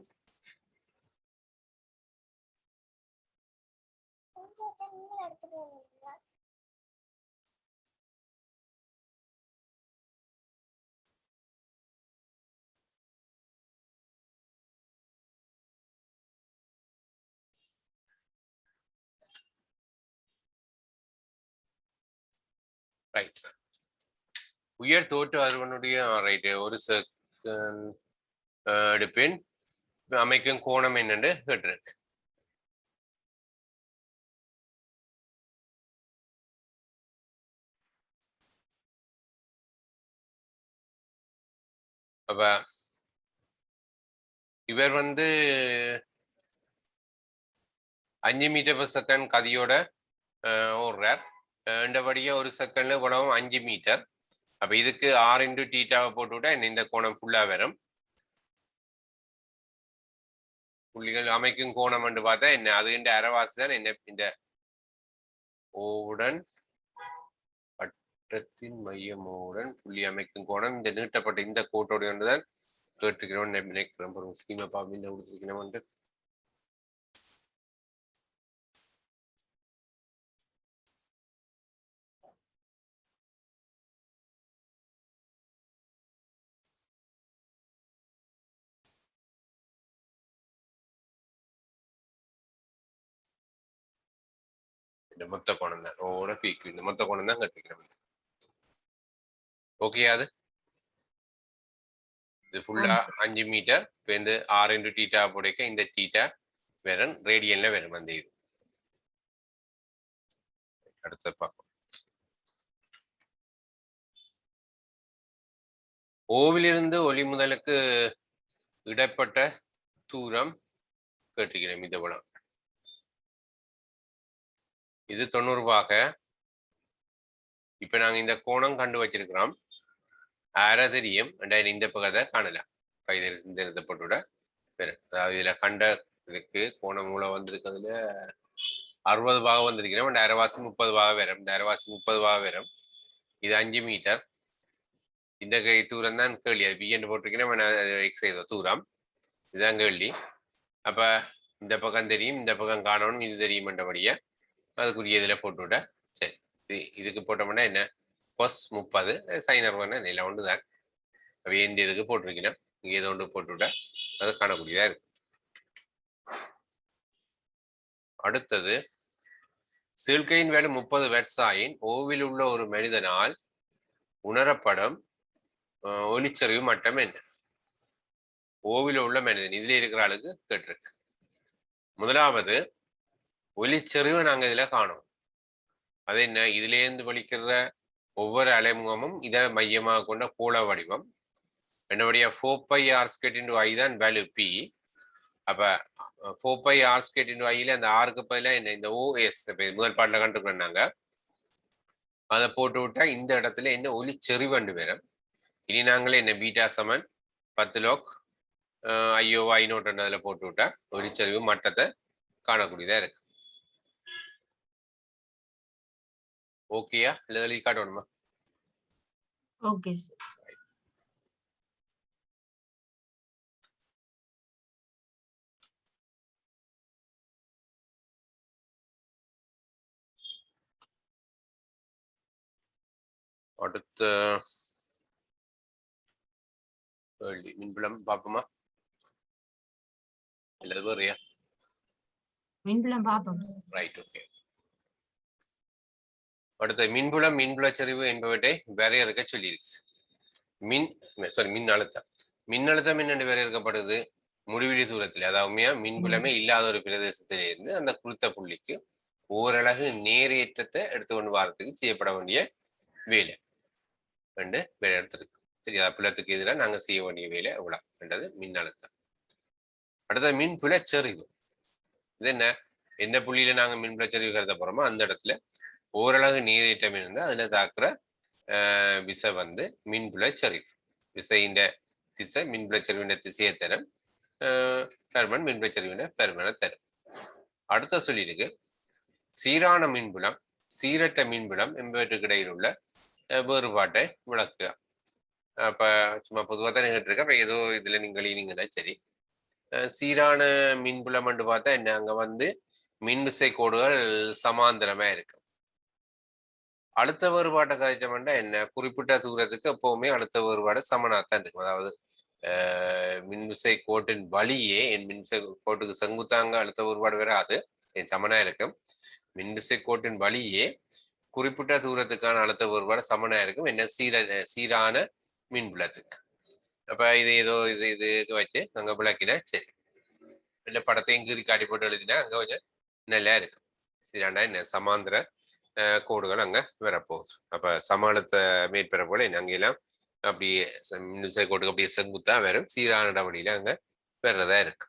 ரைட் உயர் தோற்ற அறுவனுடைய ரைட் 1 செகண்ட் எடுப்பின் அமைக்கும் கோணம் என்னன்னு கேட்டிருக்கு. அப்ப இவர் 5 மீட்டர் per செகண்ட் கதியோட ஓடுறார். ரெண்டபடியா 1 செகண்ட்ல உடவும் 5 மீட்டர். அப்ப இதுக்கு 6 into தீட்டாவை போட்டுவிட்டா இந்த கோணம் ஃபுல்லா வரும். புள்ளிகள் அமைக்கும் கோணம் என்று பார்த்தா என்ன அது இந்த அரைவாசி தான் என்ன இந்த ஓவுடன் வட்டத்தின் மையமோவுடன் புள்ளி அமைக்கும் கோணம் இந்த நீட்டப்பட்ட இந்த கோட்டோடு ஒன்றுதான் கேட்டுக்கிறோம். நினைக்கிறோம் ஸ்கீமை பார்த்து கொடுத்துருக்கணும். இந்த மொத்த கோணம் தான் ஓட பீக்கு இந்த மொத்த கோணம் தான் கட்டிக்கிறோம். ஓகே அது இது ஃபுல்லா 5 மீட்டர். இப்போ இந்த 6 into தீட்டா போடைக்க இந்த தீட்டா வரும் ரேடியன்ல வரும் அந்த இது. அடுத்த பார்ப்போம். ஓவிலிருந்து ஒளி முதலுக்கு இடைப்பட்ட தூரம் கேட்டுக்கிறேன். இந்த படம் இது 90 பாக. இப்ப நாங்க இந்த கோணம் கண்டு வச்சிருக்கிறோம். ஆற தெரியும் இந்த பக்கத்தை காணலாம். இந்த எழுதப்பட்டுட அதாவது இதுல கண்ட இதுக்கு கோணம் மூலம் வந்திருக்கிறதுல 60 பாகம் வந்திருக்கிறோம். அரைவாசி 30 பாகம் வரும். இந்த அரைவாசி 30 பாகம் வரும். இது 5 மீட்டர். இந்த கை தூரம் தான் கேள்வி. அது பிஎன் போட்டிருக்கேன் எக்ஸ் செய்த தூரம் இதுதான் கேள்வி. அப்ப இந்த பக்கம் தெரியும், இந்த பக்கம் காணணும், இது தெரியும்ன்றபடியா அதுக்குரிய இதுல போட்டுவிட. சரி இதுக்கு போட்டோம்னா என்ன கொஸ் 30 சைனர் பண்ண நில ஒன்றுதான். அப்ப எந்த இதுக்கு போட்டிருக்கீங்கன்னா இங்க ஏதோ ஒன்று போட்டுவிட அது காணக்கூடியதா இருக்கு. அடுத்தது சில்கையின் வேலை 30 வாட்ஸ் ஆயின் ஓவில் உள்ள ஒரு மனிதனால் உணரப்படும் ஒளிச்சரிவு மட்டம் என்ன? ஓவில உள்ள மனிதன் இதுல இருக்கிற ஆளுக்கு கேட்டிருக்கு. முதலாவது ஒளிச்சரிவு நாங்க இதுல காணோம். அது என்ன? இதுல இருந்து வலிக்கிற ஒவ்வொரு அலைமுகமும் இதை மையமாக கொண்ட கோள வடிவம். என்னுடைய 4πr² I தான் வேல்யூ P. அப்ப 4πr² I அந்த ஆருக்கு பதிலாக என்ன இந்த OS முதல் பாட்டில் கண்டுக்கிறோம் நாங்க. அதை போட்டு விட்டா இந்த இடத்துல என்ன ஒளிச்செறிவண்டு வரும். இனி நாங்களே என்ன பீட்டா சமன் 10 log IO I0 அதில் போட்டு விட்டா ஒளிச்செறிவு மட்டத்தை காணக்கூடியதா இருக்கு. ஓகேயா இல்லை எழுதி காட்டணுமா? Okay sir. அடுத்த மின்புலம் பாப்போமா? இல்ல வேறையா? மின்புலம் பாப்போம். Right okay. அடுத்த மின்புலம் மின்புலச்சரிவு என்பவற்றை வரையறுக்க சொல்லியிருக்கு. மின் அழுத்தம். மின்னழுத்தம் என்னென்று வரையறுக்கப்படுது? முடிவிலி தூரத்தில், அதாவது மின்புலமே இல்லாத ஒரு பிரதேசத்திலிருந்து அந்த குறித்த புள்ளிக்கு ஓரளவு நேரேற்றத்தை எடுத்துக்கொண்டு வாரத்துக்கு செய்யப்பட வேண்டிய வேலை என்று வரையறுத்திருக்கு. சரியா? புலத்துக்கு எதிராக நாங்கள் செய்ய வேண்டிய வேலை எவ்வளவு என்றது மின் அழுத்தம். அடுத்த மின்புலச்சரிவு. இது என்ன? எந்த புள்ளியில நாங்கள் மின்புலச்சரிவு கருத போறோமோ அந்த இடத்துல ஓரளவு நீரேற்றம் இருந்தால் அதுல தாக்குற விசை மின்புலச்சரிவு. விசையின் திசை மின்புலச்சரிவின் திசையை தரும், பெருமன் மின்புலச்சரிவின் பெருமனை தரும். அடுத்த சொல்லியிருக்கு சீரான மின்புலம் சீரற்ற மின்புலம் என்பவற்றுக்கு இடையில் உள்ள வேறுபாட்டை விளக்குக. அப்ப சும்மா பொதுவாக தான் எங்கிட்ட இருக்கு. அப்ப ஏதோ இதுல நீங்களா சரி. சீரான மின்புலம் என்று பார்த்தா என்ன, அங்க மின்விசை கோடுகள் சமாந்தரமா இருக்கு. அழுத்த வேறுபாட்டை கழிச்சோம்னா என்ன, குறிப்பிட்ட தூரத்துக்கு எப்பவுமே அழுத்த வேறுபாடு சமனாத்தான் இருக்கும். அதாவது மின்விசை கோட்டின் வழியே என் மின்விசை கோட்டுக்கு செங்குத்தாங்க அழுத்த வேறுபாடு வராது, என் சமனா இருக்கும். மின்விசை கோட்டின் வழியே குறிப்பிட்ட தூரத்துக்கான அழுத்த வேறுபாடு சமனா இருக்கும் என்ன, சீரான மின்புலத்துக்கு. அப்ப இது ஏதோ இது வச்சு அங்க விளக்கினா சரி. இல்ல படத்தையும் கீறி காட்டி போட்டு எழுதினா அங்க கொஞ்சம் நல்லா இருக்கும். சீராண்டா என்ன, சமாந்திர கோடுகள் அங்க வரப்போகுது. அப்ப சம அழுத்த மேற்பரப்புல அங்கெல்லாம் அப்படியே மின்விசை கோட்டுக்கு அப்படியே செங்குத்தா வரும், சீரான இடவழியில அங்க வர்றதா இருக்கு.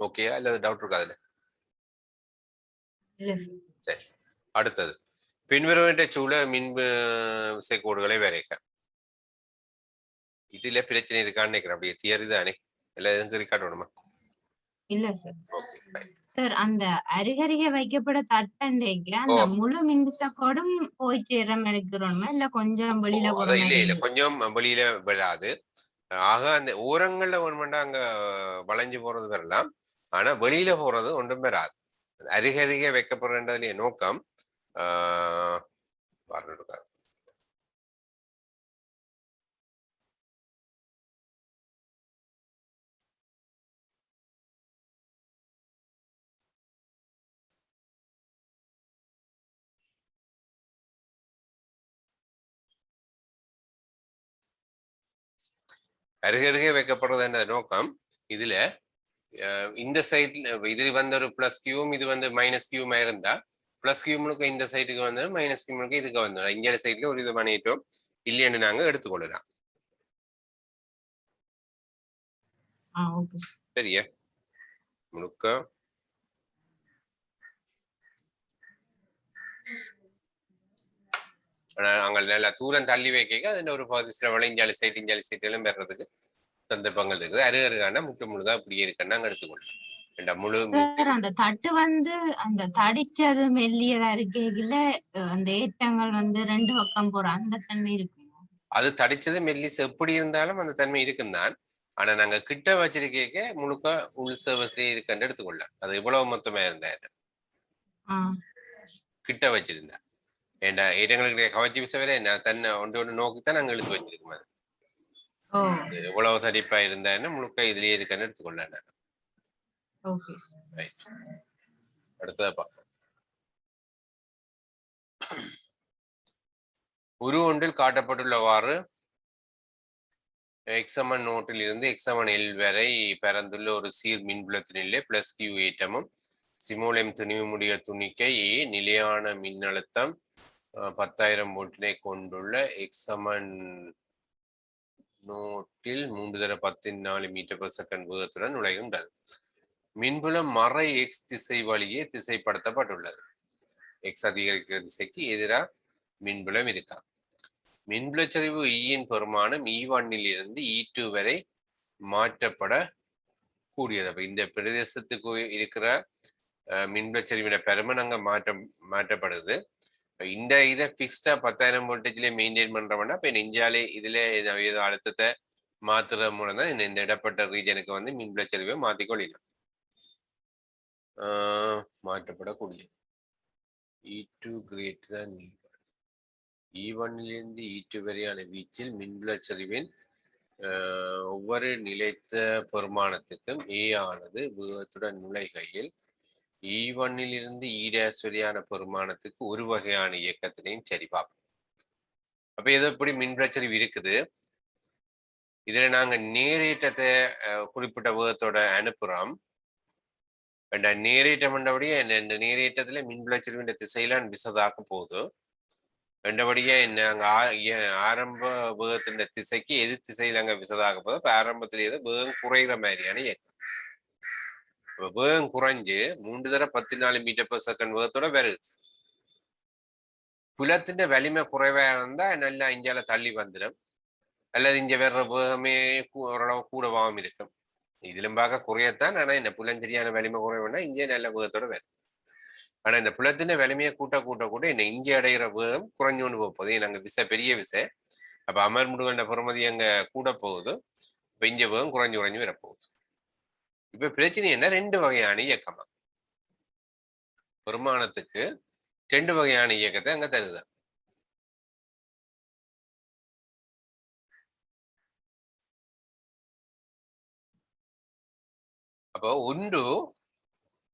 ஓகேயா, இல்ல டவுட் இருக்கா அதுல? சரி, அடுத்தது பின்வருவற்ற சூழ மின் விசை கோடுகளை வரைக. இதுல பிரச்சனை இருக்கான்னு நினைக்கிறேன். அப்படியே தியரி தானே, இல்ல எதுக்கு காட்டணுமா? இல்ல சார். சார் அந்த அருகருக வைக்கப்பட தட்டண்டைக்கு அந்த முழு மின்விசை கோடும் போய் சேர இருக்கிறோம், இல்ல கொஞ்சம் வெளியில போற மாதிரி? இல்ல கொஞ்சம் வெளியில விழாது. ஆக அந்த ஓரங்கள்ல ஒன்றுமெண்டா அங்க வளைஞ்சு போறது வரலாம், ஆனா வெளியில போறது ஒன்றும் வராது. அருகருகே வைக்கப்படுறதுல நோக்கம் அருகருகே வைக்கப்படுறது என்ற நோக்கம் இதுல இந்த சைட்ல இது ஒரு பிளஸ் கியூவும் இது மைனஸ் கியூமா இருந்தா பிளஸ் கியூ முழுக்க இந்த சைட்டுக்கு வந்துடும், மைனஸ் கியூ முழுக்க இதுக்கு வந்துடும். இங்க சைட்ல ஒரு விதமான ஏற்றம் இல்லைன்னு நாங்க எடுத்துக்கொள்ளலாம். சரியா, முழுக்க அங்க நல்லா தூரம் தள்ளி வைக்க அதுல ஒரு சில வளைஞ்சாலி சைட் இஞ்சாலி சைட்லாம் பெறதுக்கு சந்தர்ப்பங்கள் இருக்குது. அருகருகான முற்று முழுதா அப்படியே இருக்குன்னு நாங்க எடுத்துக்கொள்ளலாம். அந்த தட்டு அந்த தடிச்சது மெல்லியதா இருக்கல, அந்த ஏற்றங்கள் ரெண்டு பக்கம் போற அந்த தன்மை இருக்கு. அது தடிச்சது மெல்லிஸ் எப்படி இருந்தாலும் அந்த தன்மை இருக்குந்தான். ஆனா நாங்க கிட்ட வச்சிருக்க முழுக்க உள் சர்வஸ்லயே இருக்குன்னு எடுத்துக்கொள்ளலாம். அது இவ்வளவு மொத்தமா இருந்தா கிட்ட வச்சிருந்தா ஏண்டா இடங்களுக்கு கவர்ச்சி விசவரை நான் தன்னை ஒன்று நோக்கித்தான் நாங்க இழுத்து வச்சிருக்கோம். அது எவ்வளவு தடிப்பா இருந்தா முழுக்க இதுலயே இருக்குன்னு எடுத்துக்கொள்ளலாம். அடுத்ததை பார்ப்போம். உரு ஒன்றில் காட்டப்பட்டுள்ளவாறு எக்ஸமன் நோட்டில் இருந்து எக்ஸமன் எல் வரை பரந்துள்ள ஒரு சீர் மின்புலத்தினிலே பிளஸ் கியூ ஏற்றமும் சிமோலியம் துணிவு முடிய துணிக்கை நிலையான மின்னழுத்தம் 10,000 வோல்ட்டினை கொண்டுள்ள எக்ஸமன் நோட்டில் 3x10⁴ மீட்டர்/செகண்ட் வேகத்துடன் நுழைகின்றது. மின்புலம் மறை எக்ஸ் திசை வழியே திசைப்படுத்தப்பட்டுள்ளது. எக்ஸ் அதிகரிக்கிற திசைக்கு எதிராக மின்புலம் இருக்கா. மின்புலச்சரிவு ஈயின் பெருமானம் E1 இருந்து E2 வரை மாற்றப்பட கூடியது. அப்ப இந்த பிரதேசத்துக்கு இருக்கிற மின்புலச்சரிவின பெருமன் அங்க மாற்றப்படுது. இந்த இதை பிக்ஸ்டா 10,000 வோல்டேஜ்ல மெயின்டைன் பண்றோம்னா இப்ப நெஞ்சாலே இதுல ஏதோ அழுத்தத்தை மாத்துறது மூலம் தான் இந்த இடப்பட்ட ரீஜனுக்கு மின்புலச்சரிவை மாத்திக்கொள்ளலாம். மாற்றப்படக்கூடியது. E2 greater than E1 இலிருந்து E2 வரையான வீச்சில் மின்புலச்சரிவின் ஒவ்வொரு நிலைத்த பெருமானத்துக்கும் A ஆனது வேகத்துடன் நுழைகையில் E1 இலிருந்து E' வரையான பெருமானத்துக்கு ஒரு வகையான இயக்கத்தினையும் சரி பார்ப்போம். அப்ப இது எப்படி மின்புலச்சரிவு இருக்குது, இதுல நாங்க நேரேற்றத்தை குறிப்பிட்ட வேகத்தோட அனுப்புறோம். நேரேற்றம் என்றபடியே இந்த நேரேற்றத்துல மின்புலச்சரிவின் திசையில விசதாக்க போகுது. ரெண்டபடியா என்ன அங்க ஆரம்ப வேகத்தின் திசைக்கு எது திசையில அங்க விசதாக போகுது. இப்ப ஆரம்பத்திலேயே வேகம் குறைகிற மாதிரியான இயக்கம். வேகம் குறைஞ்சு 3x10⁴ மீட்டர்/செகண்ட் வேகத்தோட வருது. புலத்தின் வலிமை குறைவா இருந்தா நல்லா இஞ்சால தள்ளி வந்துடும். அல்லது இங்க வர்ற வேகமே ஓரளவு கூடவாகவும் இருக்கும். இதிலும் பார்க்க குறையத்தான். ஆனா என்ன புலஞ்சரியான வலிமை குறைவுன்னா இங்கே நல்ல வேகத்தோட வரும். ஆனா இந்த புலத்தின வலிமையை கூட்ட கூட்ட கூட என்ன இங்கே அடைகிற வேகம் குறைஞ்சோன்னு போகுது. நாங்க பெரிய விசை. அப்ப அமர் முடுகண்ட பொறுமதி அங்க கூட போகுது. இப்ப இங்க வேகம் குறைஞ்சு குறைஞ்சு வரப்போகுது. இப்ப பிரச்சனை என்ன, 2 வகையான இயக்கமா பெருமானத்துக்கு 2 வகையான இயக்கத்தை அங்க தருது. அப்போ ஒன்று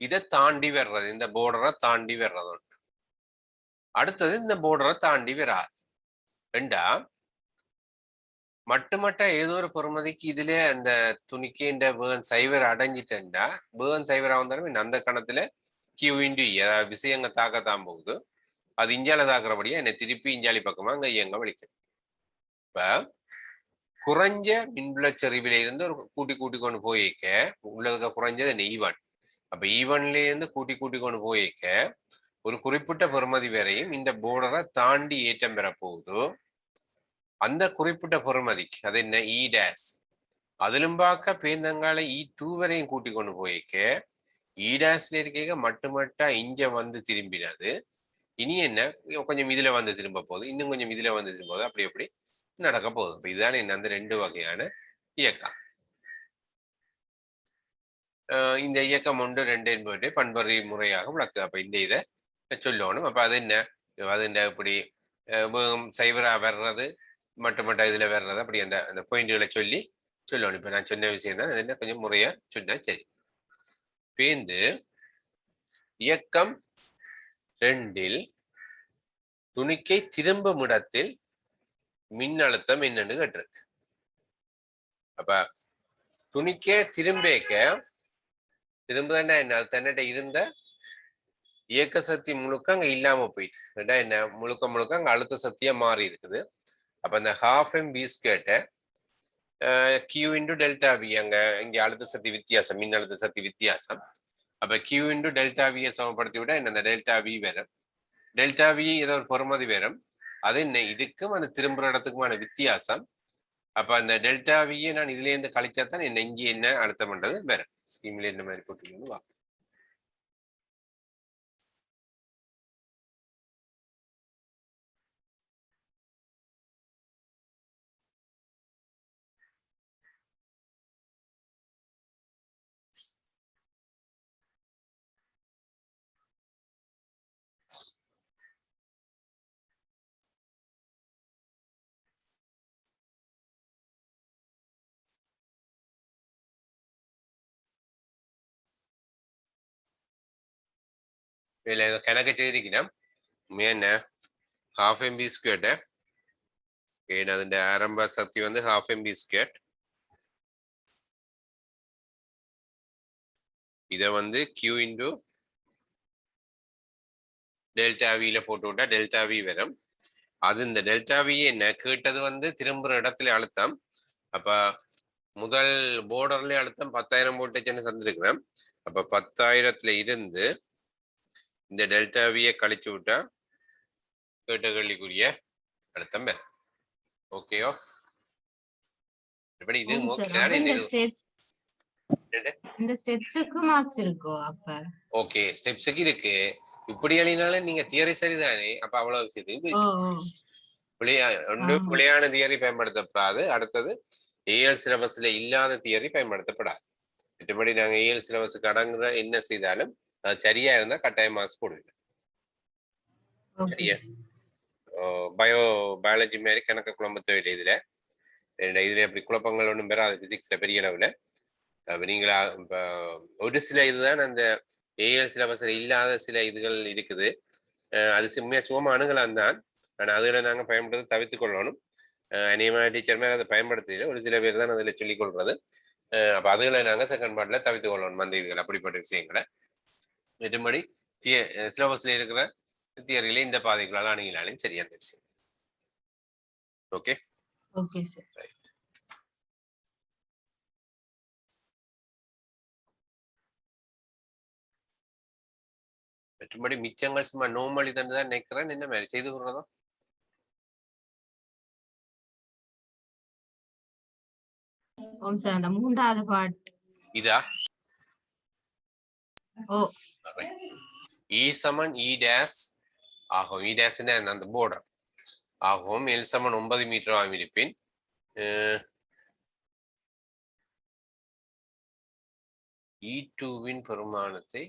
இதை தாண்டி வர்றது, இந்த போர்டரை தாண்டி வர்றது ஒன்று. அடுத்தது இந்த போர்டரை தாண்டி வராது. ரெண்டா மட்டுமட்ட ஏதோ ஒரு பொறுமதிக்கு இதுல அந்த துணிக்கு இந்த பேர்ன் சைவர் அடைஞ்சிட்டா பேர்ன் சைவரா வந்தாலும் அந்த கணத்துல கியூ இன்டு விஷயங்க தாக்கத்தான் போகுது. அது இஞ்சால தாக்குறபடியா என்னை திருப்பி இஞ்சாலி பக்கமா அங்க இயங்க வலிக்கும். இப்ப குறைஞ்ச மின்புலச்சரிவில இருந்து ஒரு கூட்டி கூட்டி கொண்டு போயிக்க உள்ளதுக்கு குறைஞ்சது என்ன ஈவன். அப்ப ஈவன்ல இருந்து கூட்டி கூட்டி கொண்டு போயிக்க ஒரு குறிப்பிட்ட பெறுமதி வரையும் இந்த போர்டரை தாண்டி ஏற்றம் பெற போகுது. அந்த குறிப்பிட்ட பெறுமதிக்கு அது என்ன இ டேஸ் அதிலும் பார்க்க பேந்தங்கால E2 வரையும் கூட்டி கொண்டு போயிக்க இ டேஸ்ல இருக்க மட்டுமட்டா இங்க வந்து திரும்பினது. இனி என்ன கொஞ்சம் இதுல வந்து திரும்ப போகுது, இன்னும் கொஞ்சம் இதுல வந்து திரும்ப போகுது, அப்படி அப்படி நடக்க போகுது. இப்ப இதுதான் என்ன அந்த 2 வகையான இயக்கம். இந்த இயக்கம் 1, 2 என்பவற்றை பண்பறி முறையாக விளக்கு. அப்ப இந்த இதை சொல்லணும். அப்ப அது என்ன, அது என்ன இப்படி சைவரா வர்றது மட்டுமட்டா இதுல வர்றது, அப்படி அந்த அந்த பாயிண்ட்களை சொல்லணும். இப்ப நான் சொன்ன விஷயம் தான், அது என்ன கொஞ்சம் முறையா சொன்னா சரி. பேந்து இயக்கம் 2 துணிக்கை திரும்பும் இடத்தில் மின்னழுத்தம் என்னன்னு கேட்டிருக்கு. அப்ப துணிக்கே திரும்புதா என்ன தன்னிட்ட இருந்த இயக்க சக்தி முழுக்க அங்க இல்லாம போயிட்டு என்ன முழுக்க முழுக்க அங்க அழுத்த சக்தியா மாறி இருக்குது. அப்ப இந்த ½ கியூ இன்டு டெல்டா வி அங்க இங்க அழுத்த சக்தி வித்தியாசம், மின் அழுத்த சக்தி வித்தியாசம். அப்ப கியூ இன்டு டெல்டா வியை சமப்படுத்தி விட என்ன டெல்டா வி வரும். டெல்டா வி ஏதோ ஒரு பொறுமதி வரும். அது என்ன இதுக்கும் அந்த திரும்புற இடத்துக்குமான வித்தியாசம். அப்ப அந்த டெல்டா வியை நான் இதுல இருந்து கழிச்சா தான் என்ன இங்கே என்ன அழுத்தம் பண்றது வரும். ஸ்கீம்ல என்ன மாதிரி போட்டுக்கணும் வா. இதுல கணக்கு செய்திருக்கணும் என்ன ½ അതിന്റെ ആരംഭ ശക്തി வந்து ½ இதை வந்து Q இன்டு டெல்டா வில போட்டு விட்டா டெல்டா வி வரும். அது இந்த டெல்டா வி என்ன கேட்டது வந்து திரும்புற இடத்துல அழுத்தம். அப்ப முதல் போர்டர்ல அழுத்தம் 10,000 வோல்டேஜ்னு தந்திருக்கிறேன். அப்ப 10,000ல இருந்து இந்த டெல்டா வியை கழிச்சு விட்டா கேட்ட கேள்விக்குரிய அழுத்தம் வரும். ஓகேயோ? இப்படி இது இந்த ஸ்டெப்ஸுக்கு மார்க்ஸ் இருக்கோ அப்ப? ஓகே, ஸ்டெப்ஸுக்கு இருக்கு. இப்படி அழினாலும் நீங்க தியரி சரிதானே. அப்ப அவ்வளவு விஷயத்தையும் பிழையான தியரி பயன்படுத்தப்படாது. அடுத்தது ஏஎல் சிலபஸ்ல இல்லாத தியரி பயன்படுத்தப்படாது. மற்றபடி நாங்க ஏஎல் சிலபஸுக்கு அடங்குற என்ன செய்தாலும் அது சரியா இருந்தா கட்டாயம் மார்க்ஸ் போடுவீங்க. சரியா? பயாலஜி மாதிரி கணக்கு குழம்பு தேவை. இதுல அப்படி குழப்பங்கள் ஒன்றும் பெறாது பிசிக்ஸ்ல பெரிய அளவுல. நீங்களா ஒரு சில இதுதான் அந்த ஏஎல் சிலபஸ்ல இல்லாத சில இதுகள் இருக்குது. அது சும்மா அணுகலாம் தான். ஆனா அதுல நாங்க பயன்படுத்த தவிர்த்து கொள்ளணும். அநேகமாக டீச்சர் மேல அதை பயன்படுத்தல, ஒரு சில பேர் தான் அதுல சொல்லிக் கொள்றது. அப்ப அதுகளை நாங்க செகண்ட் பார்ட்ல தவிர்த்து கொள்ளணும் அந்த இதுகள் அப்படிப்பட்ட விஷயங்களை. மற்றபடி சிலபஸ்ல இருக்கிற தியரியில இந்த பாதைகளால் அணுகினாலும் சரி அந்த விஷயம். Okay okay sir. மற்றபடி மிச்சங்கள் சும்மா நோமலி தான் நினைக்கிறேன். என்ன மாதிரி செய்து கொள்றதோ ஓம் சார் அந்த மூன்றாவது பாட் இதா ஓ E சமன் E டேஷ் ஆகும். E டேஷ் அந்த போர்டர் ஆகும். L சமன் 9 மீட்டர் ஆகும் இருப்பின் E2வின் பெருமானத்தை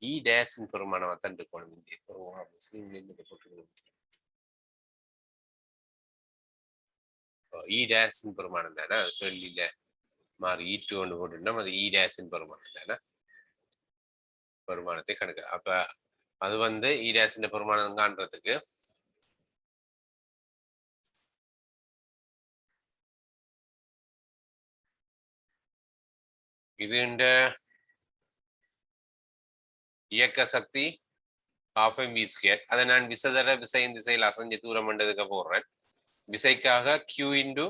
E டேஷின் பெருமானம் தான் இருக்கணும். E டேஷின் பெருமானம் தானே கேள்வியில மாறி E2 ஒன்று போட்டுட்டோம். அது E டேஷின் பெருமானம் தானே பெருமானத்தை கணக்கு. அப்ப அது வந்து E டேஷின் பெருமானம் காண்றதுக்கு இது இந்த இயக்க சக்தி half mv². அதை நான் விசையின் திசையில் அசைஞ்ச தூரம் என்றதுக்கு போடுறேன். விசைக்காக Q இன்டு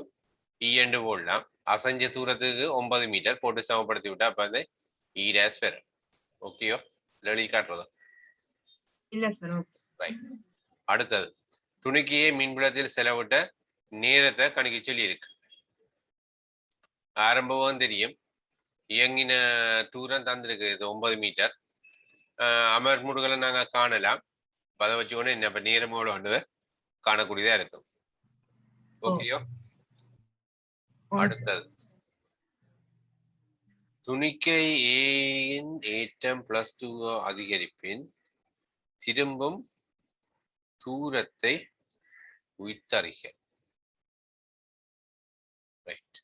E என்று போடலாம். அசைஞ்ச தூரத்துக்கு 9 மீட்டர் போட்டு சமப்படுத்தி விட்டா அப்ப வந்து E டேஷ் வரும். ஓகேயோ எழுதி காட்டுறதோ இல்ல சார். ரைட். அடுத்தது துணிக்கையை மின்புலத்தில் செலவிட்ட நேரத்தை கணக்கி சொல்லி இருக்கு. ஆரம்பம் தெரியும். இயங்கின தூரம் தந்திருக்கு 9 மீட்டர். அமர்முடுகளை நாங்க காணலாம். அதை வச்சுக்கொண்டு என்ன இப்ப நேரம் எவ்வளவு காணக்கூடியதா இருக்கும். ஓகேயோ அடுத்தது துணிக்கை ஏயின் ஏற்றம் +2 அதிகரிப்பின் திரும்பும் தூரத்தை உய்த்தறிக. ரைட்.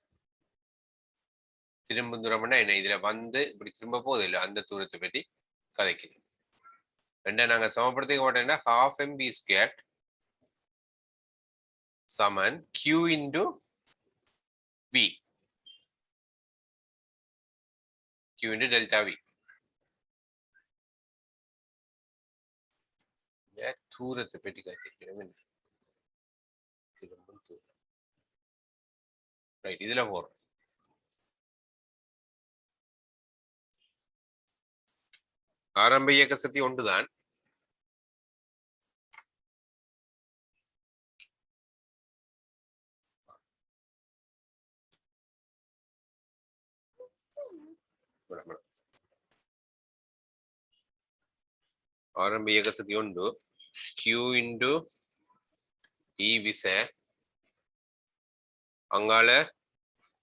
திரும்பும் தூரம்னா என்ன? இதுல வந்து இப்படி திரும்ப போகுது இல்லை, அந்த தூரத்தை பற்றி கதைக்கணும். ரெண்டா நாங்க சமப்படுத்திக்க மாட்டோம்னா half mv² சமன் Q into V, Q into delta V. தூரத்தை பற்றி கதைக்கணும். திரும்பும் தூரம். ரைட். இதுல போறோம். ஆரம்ப இயக்க சக்தி ஒன்றுதான். ஆரம்ப இயக்க சக்தி ஒன்று Q இன்டு E விசை அங்கால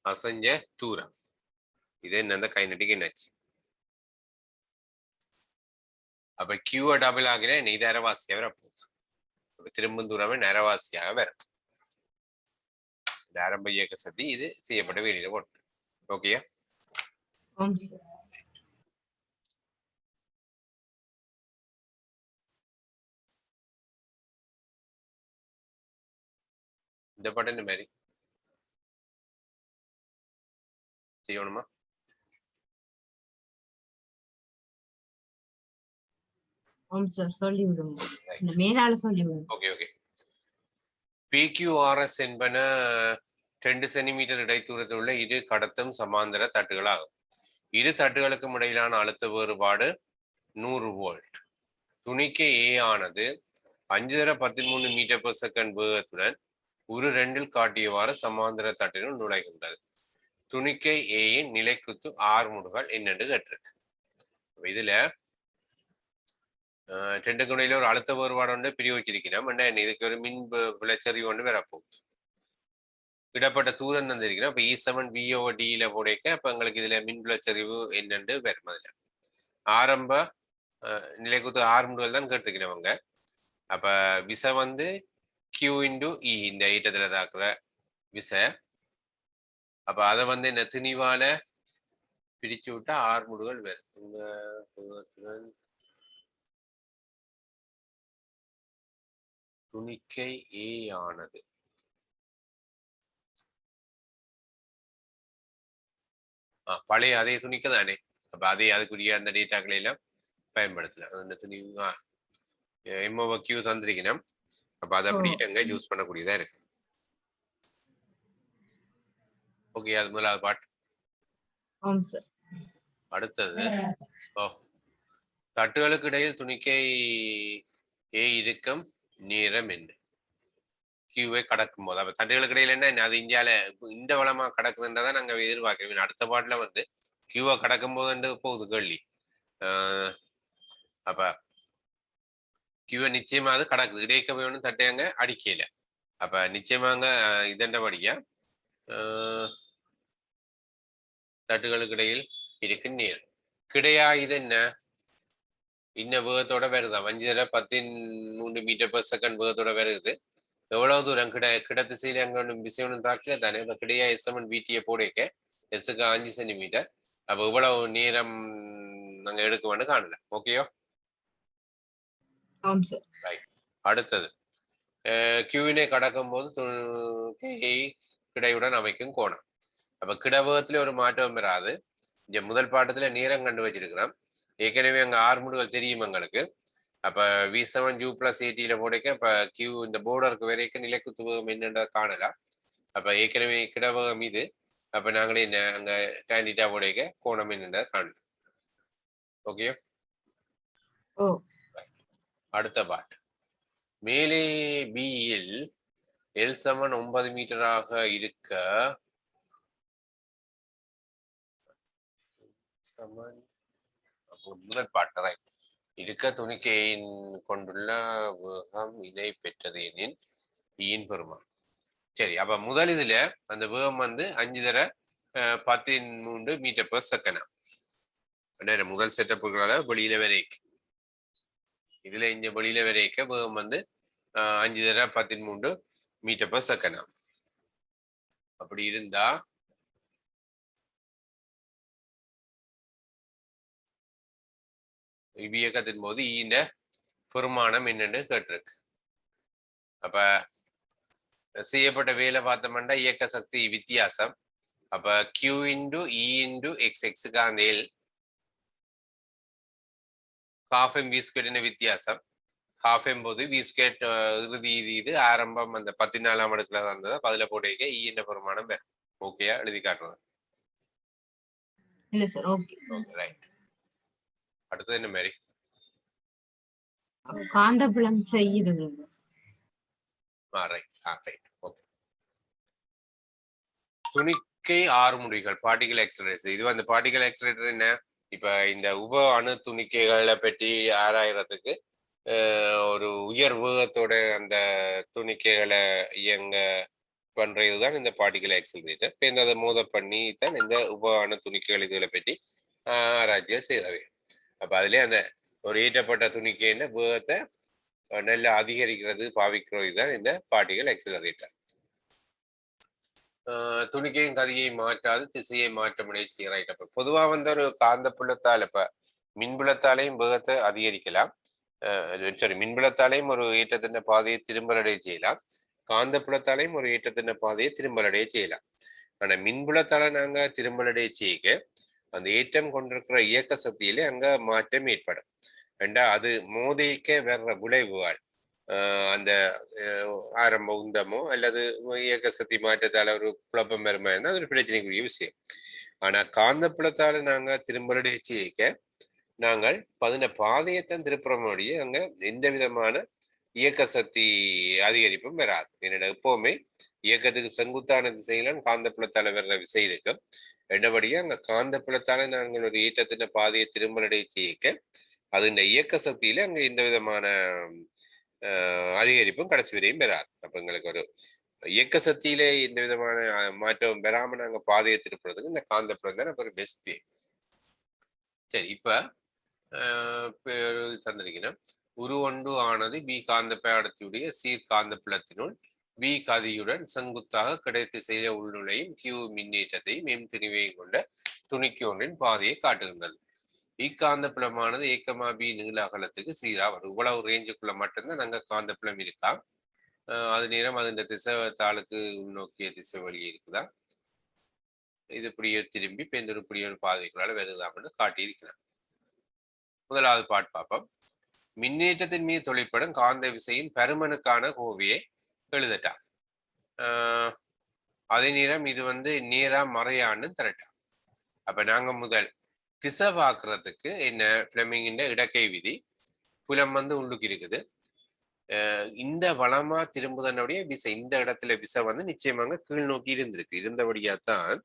அசைஞ்ச தூரம். இது என்ன கைனடிக் எனர்ஜி. அப்ப Q டபுள் ஆகிற இது அரைவாசியாக வரப்போகுது. திரும்பும் தூரமே அரைவாசியாக வரும். ஆரம்ப இயக்க சக்தி இது செய்யப்பட்ட வெளியில போட்டு. ஓகே. இந்த பாட்டு இந்த மாதிரி செய்யணுமா? PQRS என்பன 2 சென்டிமீட்டர் இடைத்தூரத்தில் உள்ள இரு கடத்தும் சமாந்தர தட்டுகளாகும். இரு தட்டுகளுக்கும் இடையிலான அழுத்த வேறுபாடு 100 வோல்ட். துணிக்கை A ஆனது 513 மீட்டர்/செகண்ட் வேகத்துடன் ஒரு 2 காட்டியவாறு சமாந்தர தட்டினுள் நுழைகின்றது. துணிக்கை ஏயின் நிலைக்குத்து ஆர்முடுகள் என்னென்று கேட்டிருக்கு. இதுல 2க்கு இடையில ஒரு அழுத்த வேறுபாடு ஒன்று பிரிவு வச்சிருக்கிறோம். இதுக்கு ஒரு மின் விளைச்சறிவு ஒன்று வரப்போகுது. இடப்பட்ட தூரம் தந்திருக்கிறோம். இப்ப E7 VOD போடைக்க அப்ப எங்களுக்கு இதுல மின் விளைச்சறிவு என்னென்று வரும். அதுல ஆரம்ப நிலைக்குத்து ஆர்முடுகள் தான் கேட்டிருக்கிறவங்க. அப்ப விசை வந்து Q இன்டு E, இந்த ஈட்டத்துல தாக்குற விசை. அப்ப அதை வந்து என்ன திணிவால பிரிச்சு விட்டா ஆர்முடுகள் வரும். துணிக்கை A ஆனது பழைய அதே துணிக்கை தானே. அப்ப அதே அதுக்குரிய அந்த டேட்டாக்களை எல்லாம் பயன்படுத்தலாம். அந்த துணி MOQ தந்திருக்கணும். அப்ப அதை அப்படி எங்க யூஸ் பண்ணக்கூடியதா இருக்கு. ஓகே. அது முதலாவது பாட்டு. அடுத்தது தட்டுகளுக்கு இடையில் துணிக்கை இருக்கும் நேரம் என்ன? கியூவை கடக்கும் போது அப்ப தட்டுகளுக்கு இடையில என்ன அது இந்தியால இந்த வளமா கடக்குதுன்றதான் நாங்க எதிர்பார்க்கிறோம். அடுத்த பாட்டுல வந்து கியூவை கடக்கும் போது போகுது கேள்வி. அப்ப கியூவை நிச்சயமா அது கடக்குது. இடையக்கவை ஒன்றும் தட்டையாங்க அடிக்கல. அப்ப நிச்சயமாங்க இதண்டபடியா தட்டுகளுக்கு இடையில் இருக்கு நீர். கிடையா இது என்ன? இன்ன வேகத்தோட வருதா 5.13 மீட்டர்/செகண்ட் வேகத்தோட வருது. எவ்வளவு தூரம் கிடத்திசையில அங்க விசையொன்னும் தாக்கல தானே. இப்ப கிடையா S1 VT போடைக்க எஸ்க்கு 5 சென்டிமீட்டர். அப்ப இவ்வளவு நேரம் நாங்க எடுக்க காணல. ஓகேயோ? அடுத்தது கியூவினை கடக்கும் போது கிடையுடன் அமைக்கும் கோணம். அப்ப கிடவேகத்துல ஒரு மாற்றம் வராது. இங்க முதல் பாட்டத்துல நேரம் கண்டு வச்சிருக்கிறோம். ஏற்கனவே அங்க ஆர்முடுகள் தெரியும் எங்களுக்கு. அப்ப V7 U+AT போடைக்க இப்ப கியூ இந்த போர்டருக்கு வரைக்கும் நிலைக்குத்து வேகம் என்னென்ற காணலாம். அப்ப ஏற்கனவே கிடவேகம் இது. அப்ப நாங்களே அங்க tan θ போடைக்க கோணம் என்னென்ற காணலாம். ஓகே. அடுத்த பாட்டு. மேலே பியில் L = 9 மீட்டராக இருக்க முதல் பாட்டு ரைட். இருக்க துணிக்கையின் கொண்டுள்ள வேகம் இணை பெற்றது எனின் ஈயின் பெருமான். சரி, அப்ப முதல் இதுல அந்த வேகம் வந்து 5.13 மீட்டர்/செகண்ட். முதல் செட்டப்புகளால வெளியில வரைக்கு இதுல இந்த வெளியில வரைக்க வேகம் வந்து 5.13 மீட்டர்/செகண்ட். அப்படி இருந்தா இயக்கத்தின் போது ஈன பெருமானம் என்னன்னு கேட்டிருக்கு. அப்ப செய்யப்பட்ட வேலை பார்த்தோம்னா இயக்க சக்தி வித்தியாசம். அப்ப Q × E × X அந்த L ½ m² வித்தியாசம். ½ m போது V² இறுதி இது ஆரம்பம் அந்த 14ஆம் அடுக்குல தான் இருந்தது. அதுல போட்டு E என்ற பெருமானம் வேற. ஓகேயா? எழுதி காட்டுறது. இல்ல சார். ஓகே. ரைட். அடுத்தது என்ன மாதிரி? காந்தப்புலம் செய்யுது. துணிக்கை 6 முடிகள் பார்ட்டிகல் எக்ஸலரேட்டர். இது வந்து பார்ட்டிகல் எக்ஸலரேட்டர் என்ன? இப்ப இந்த உப அணு துணிக்கைகளை பற்றி ஆராயறதுக்கு ஒரு உயர் வேகத்தோட அந்த துணிக்கைகளை இயங்க பண்றதுதான் இந்த பார்ட்டிகல் எக்ஸலரேட்டர். இப்ப இந்த அதை மோத பண்ணி தான் இந்த உப அணு துணிக்கைகள் இதுகளை பற்றி ஆராய்ச்சிகள் செய்தவை. அப்ப அதுலயே அந்த ஒரு ஈட்டப்பட்ட துணிக்கையின் வேகத்தை நல்லா அதிகரிக்கிறது பாவிக்கிறது தான் இந்த பார்ட்டிகல் எக்ஸலரேட்டர். துணிக்கையின் கதியை மாற்றாது திசையை மாற்றமுடைய சீராயிட்ட. பொதுவா வந்து ஒரு காந்த புலத்தால் இப்ப மின்புலத்தாலையும் வேகத்தை அதிகரிக்கலாம். சரி, மின்புலத்தாலையும் ஒரு ஏற்றத்தின் பாதையை திரும்பலடைய செய்யலாம். காந்த புலத்தாலையும் ஒரு ஏற்றத்தின் பாதையை திரும்பலடைய செய்யலாம். ஆனா மின்புலத்தால நாங்க திரும்பலடைய செய்ய அந்த ஏற்றம் கொண்டிருக்கிற இயக்க சக்தியிலே அங்க மாற்றம் ஏற்படும். ரெண்டா அது மோதிக்க வர்ற விளைவுகள் அந்த ஆரம்ப உந்தமோ அல்லது இயக்க சக்தி மாற்றத்தால ஒரு குழப்பம் வருமா இருந்தால் அது ஒரு பிரச்சனைக்குரிய விஷயம். ஆனா காந்த புலத்தால நாங்க திரும்பலடைய செய்ய நாங்கள் பாதையைத்தான் திருப்புறமோடைய அங்க எந்த விதமான இயக்க சக்தி அதிகரிப்பும் வராது. என்னோட எப்பவுமே இயக்கத்துக்கு செங்குத்தான திசையில காந்த புலத்தால வர்ற விசை இருக்கும். என்னபடியா அங்க காந்த புலத்தால நாங்கள் ஒரு ஈட்டத்தின் பாதையை திரும்பலடைய செய்ய அது இந்த இயக்க சக்தியில அங்க எந்த விதமான அதிகரிப்பும் கடைசி வரையும் பெறாது. அப்ப எங்களுக்கு ஒரு இயக்க சக்தியிலே எந்த விதமான மாற்றம் பெறாம நாங்க பாதையை திருப்புறதுக்கு இந்த காந்த புலம் தான் ஒரு பெஸ்ட் வே. சரி, இப்ப தந்திருக்கணும். உருவொன்று ஆனது B காந்த பேடத்தியுடைய சீர்காந்த புலத்தினுள் B கதியுடன் செங்குத்தாக கிடைத்திசையில உள்நுழையும் Q மின்னேற்றத்தையும் M திணிவையும் கொண்ட துணிக்கு ஒன்றின் பாதையை காட்டுகின்றது. இக்காந்த புலமானது A, B நீள அகலத்துக்கு சீரா வரும். இவ்வளவு ரேஞ்சுக்குள்ள மட்டும்தான் நாங்க காந்த புலம் இருக்கா. அது நேரம் அது இந்த திசை தாளுக்கு உள்நோக்கிய திசை வழி இருக்குதா, இது இப்படியே திரும்பி இப்படியே ஒரு பாதைக்குள்ளால வருதான்னு காட்டியிருக்கிறார். முதலாவது பாட்டு பார்ப்போம். மின்னேற்றத்தின் மீது தொழிற்படும் காந்த விசையின் பருமனுக்கான கோவையை எழுதட்டா. அதே நேரம் இது வந்து நேரா மறையான்னு தரட்டா. அப்ப நாங்க முதல் திசை பார்க்கறதுக்கு என்ன ஃபிளெமிங்கின் இடக்கை விதி புலம் வந்து உள்ளுக்கு இருக்குது. இந்த வளமா திரும்புதனுடைய விசை இந்த இடத்துல விசை வந்து நிச்சயமாக கீழ் நோக்கி இருந்திருக்கு. இருந்தபடியாத்தான்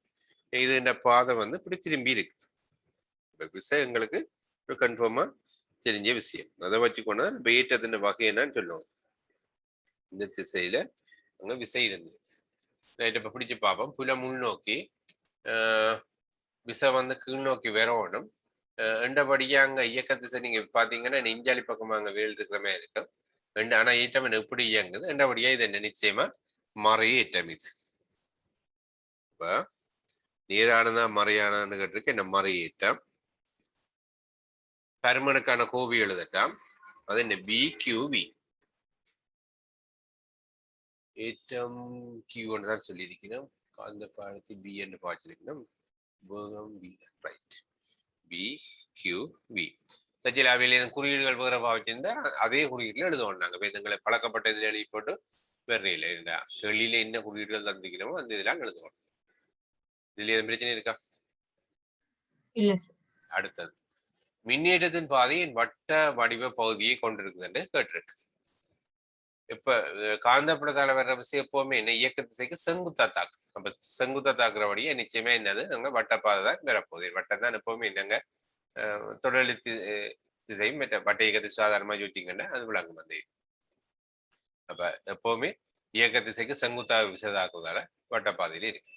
இது இந்த பாதை வந்து இப்படி திரும்பி இருக்குது. விசை எங்களுக்கு கன்ஃபார்மா தெரிஞ்ச விஷயம். அதை வச்சுக்கொண்டா வெயிட்டத்தின் வகை என்னன்னு சொல்லுவோம். இந்த திசையில அங்க விசை இருந்துச்சு. ரைட், இப்ப பிடிச்சு பார்ப்போம். புலம் உள்நோக்கி விசை வந்து கீழ் நோக்கி வரணும். ரெண்டபடியா அங்க இயக்க திசை நீங்க பாத்தீங்கன்னா நெஞ்சாலி பக்கமா அங்க வேல் இருக்கிற மாதிரி இருக்கும். ஆனா ஈட்டம் எப்படி இயங்குது ரெண்டபடியா இது என்ன நிச்சயமா மறைய ஈட்டம் இது. இப்ப நீரானதா மறையானு கேட்டிருக்கு. என்ன மறைய ஈட்டம் பருமனுக்கான கோவி எழுதட்டாம். அது என்ன BQV ஈட்டம் Q தான் சொல்லியிருக்கணும். அந்த பாடத்தை B என்று பாய்ச்சிருக்கணும். Right, BQV. தச்சிலாவில குறியீடுகள் வேற பாவச்சிருந்தா அதே குறியீடுல எழுதுவோம். நாங்க வேதங்களை பழக்கப்பட்ட இதில் எழுதி போட்டு வெறையில இருந்தா வெளியில என்ன குறியீடுகள் தந்திக்கணுமோ அந்த இதெல்லாம் எழுதுவோம். இதுல எதுவும் பிரச்சனை இருக்கா? இல்ல. அடுத்தது மின்னேற்றத்தின் பாதையின் வட்ட வடிவ பகுதியை கொண்டிருக்குது என்று கேட்டிருக்கு. இப்ப காந்தப்படத்தால வர்ற விஷயம் எப்பவுமே என்ன இயக்க திசைக்கு செங்குத்தா தாக்கு. அப்ப செங்குத்தா தாக்குறபடியே நிச்சயமா என்னது அங்க வட்டப்பாதை தான் வரப்போகுது. வட்டம் தான் எப்பவுமே என்னங்க தொடர் திசையும் வட்ட இயக்கத்தை சாதாரணமா யோசிச்சிங்கன்னா அது விளங்கும் அந்த. அப்ப எப்பவுமே இயக்க திசைக்கு செங்குத்தாக விசைதாக்குவதால வட்டப்பாதையில இருக்கு.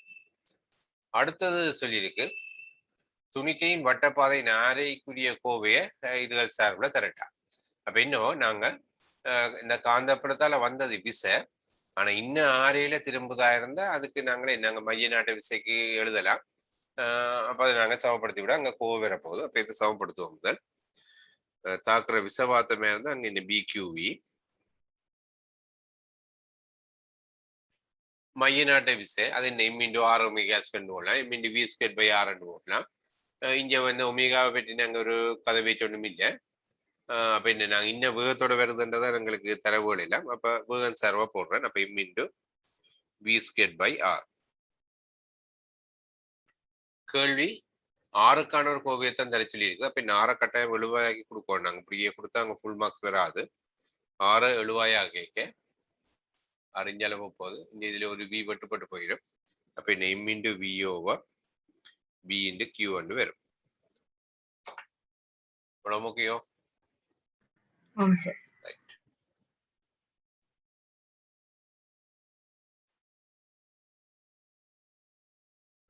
அடுத்தது சொல்லியிருக்கு துணிக்கையின் வட்டப்பாதை நாரைக்குரிய கோவைய இதுகள் சார்பில் தரட்டா. அப்ப இன்னும் நாங்க இந்த காந்தப்படத்தால வந்தது விசை. ஆனா இன்னும் ஆரையில திரும்புதா இருந்தா அதுக்கு நாங்களே நாங்க மைய நாட்டு விசைக்கு எழுதலாம். அப்ப அதை நாங்க சமப்படுத்தி விட அங்க கோவை வரப்போகுது. அப்ப இதை சமப்படுத்துவோம். முதல் தாக்குற விசவாத்தமே இருந்தா அங்க இந்த BQV மைய நாட்டு விசை அது என்ன M×R ஒமேகா ஸ்கொயர் போடலாம். M×V²/R போடலாம். இங்க வந்து ஒமேகாவை பற்றி நாங்க ஒரு கதை வச்சு ஒண்ணும் இல்லை. அப்ப என்ன நாங்க இன்னும் வேகத்தோட வருதுன்றதான் எங்களுக்கு தரவுகள் இல்லை. அப்ப வேகம் சார்பா போடுறேன். அப்ப M×V²/R. கேள்வி ஆறுக்கான ஒரு கோவையத்தான் தர சொல்லி இருக்குது. அப்ப இந்த 6 கட்டாயம் 70 கொடுக்கணும். நாங்க இப்படியே கொடுத்தா அங்க ஃபுல் மார்க்ஸ் வராது. 6 70 அறிஞ்சளவு போகுது. இந்த இதுல ஒரு V வெட்டுப்பட்டு போயிடும். அப்ப என்ன M×V/B/Q வரும். இவ்வளவு முக்கியம்.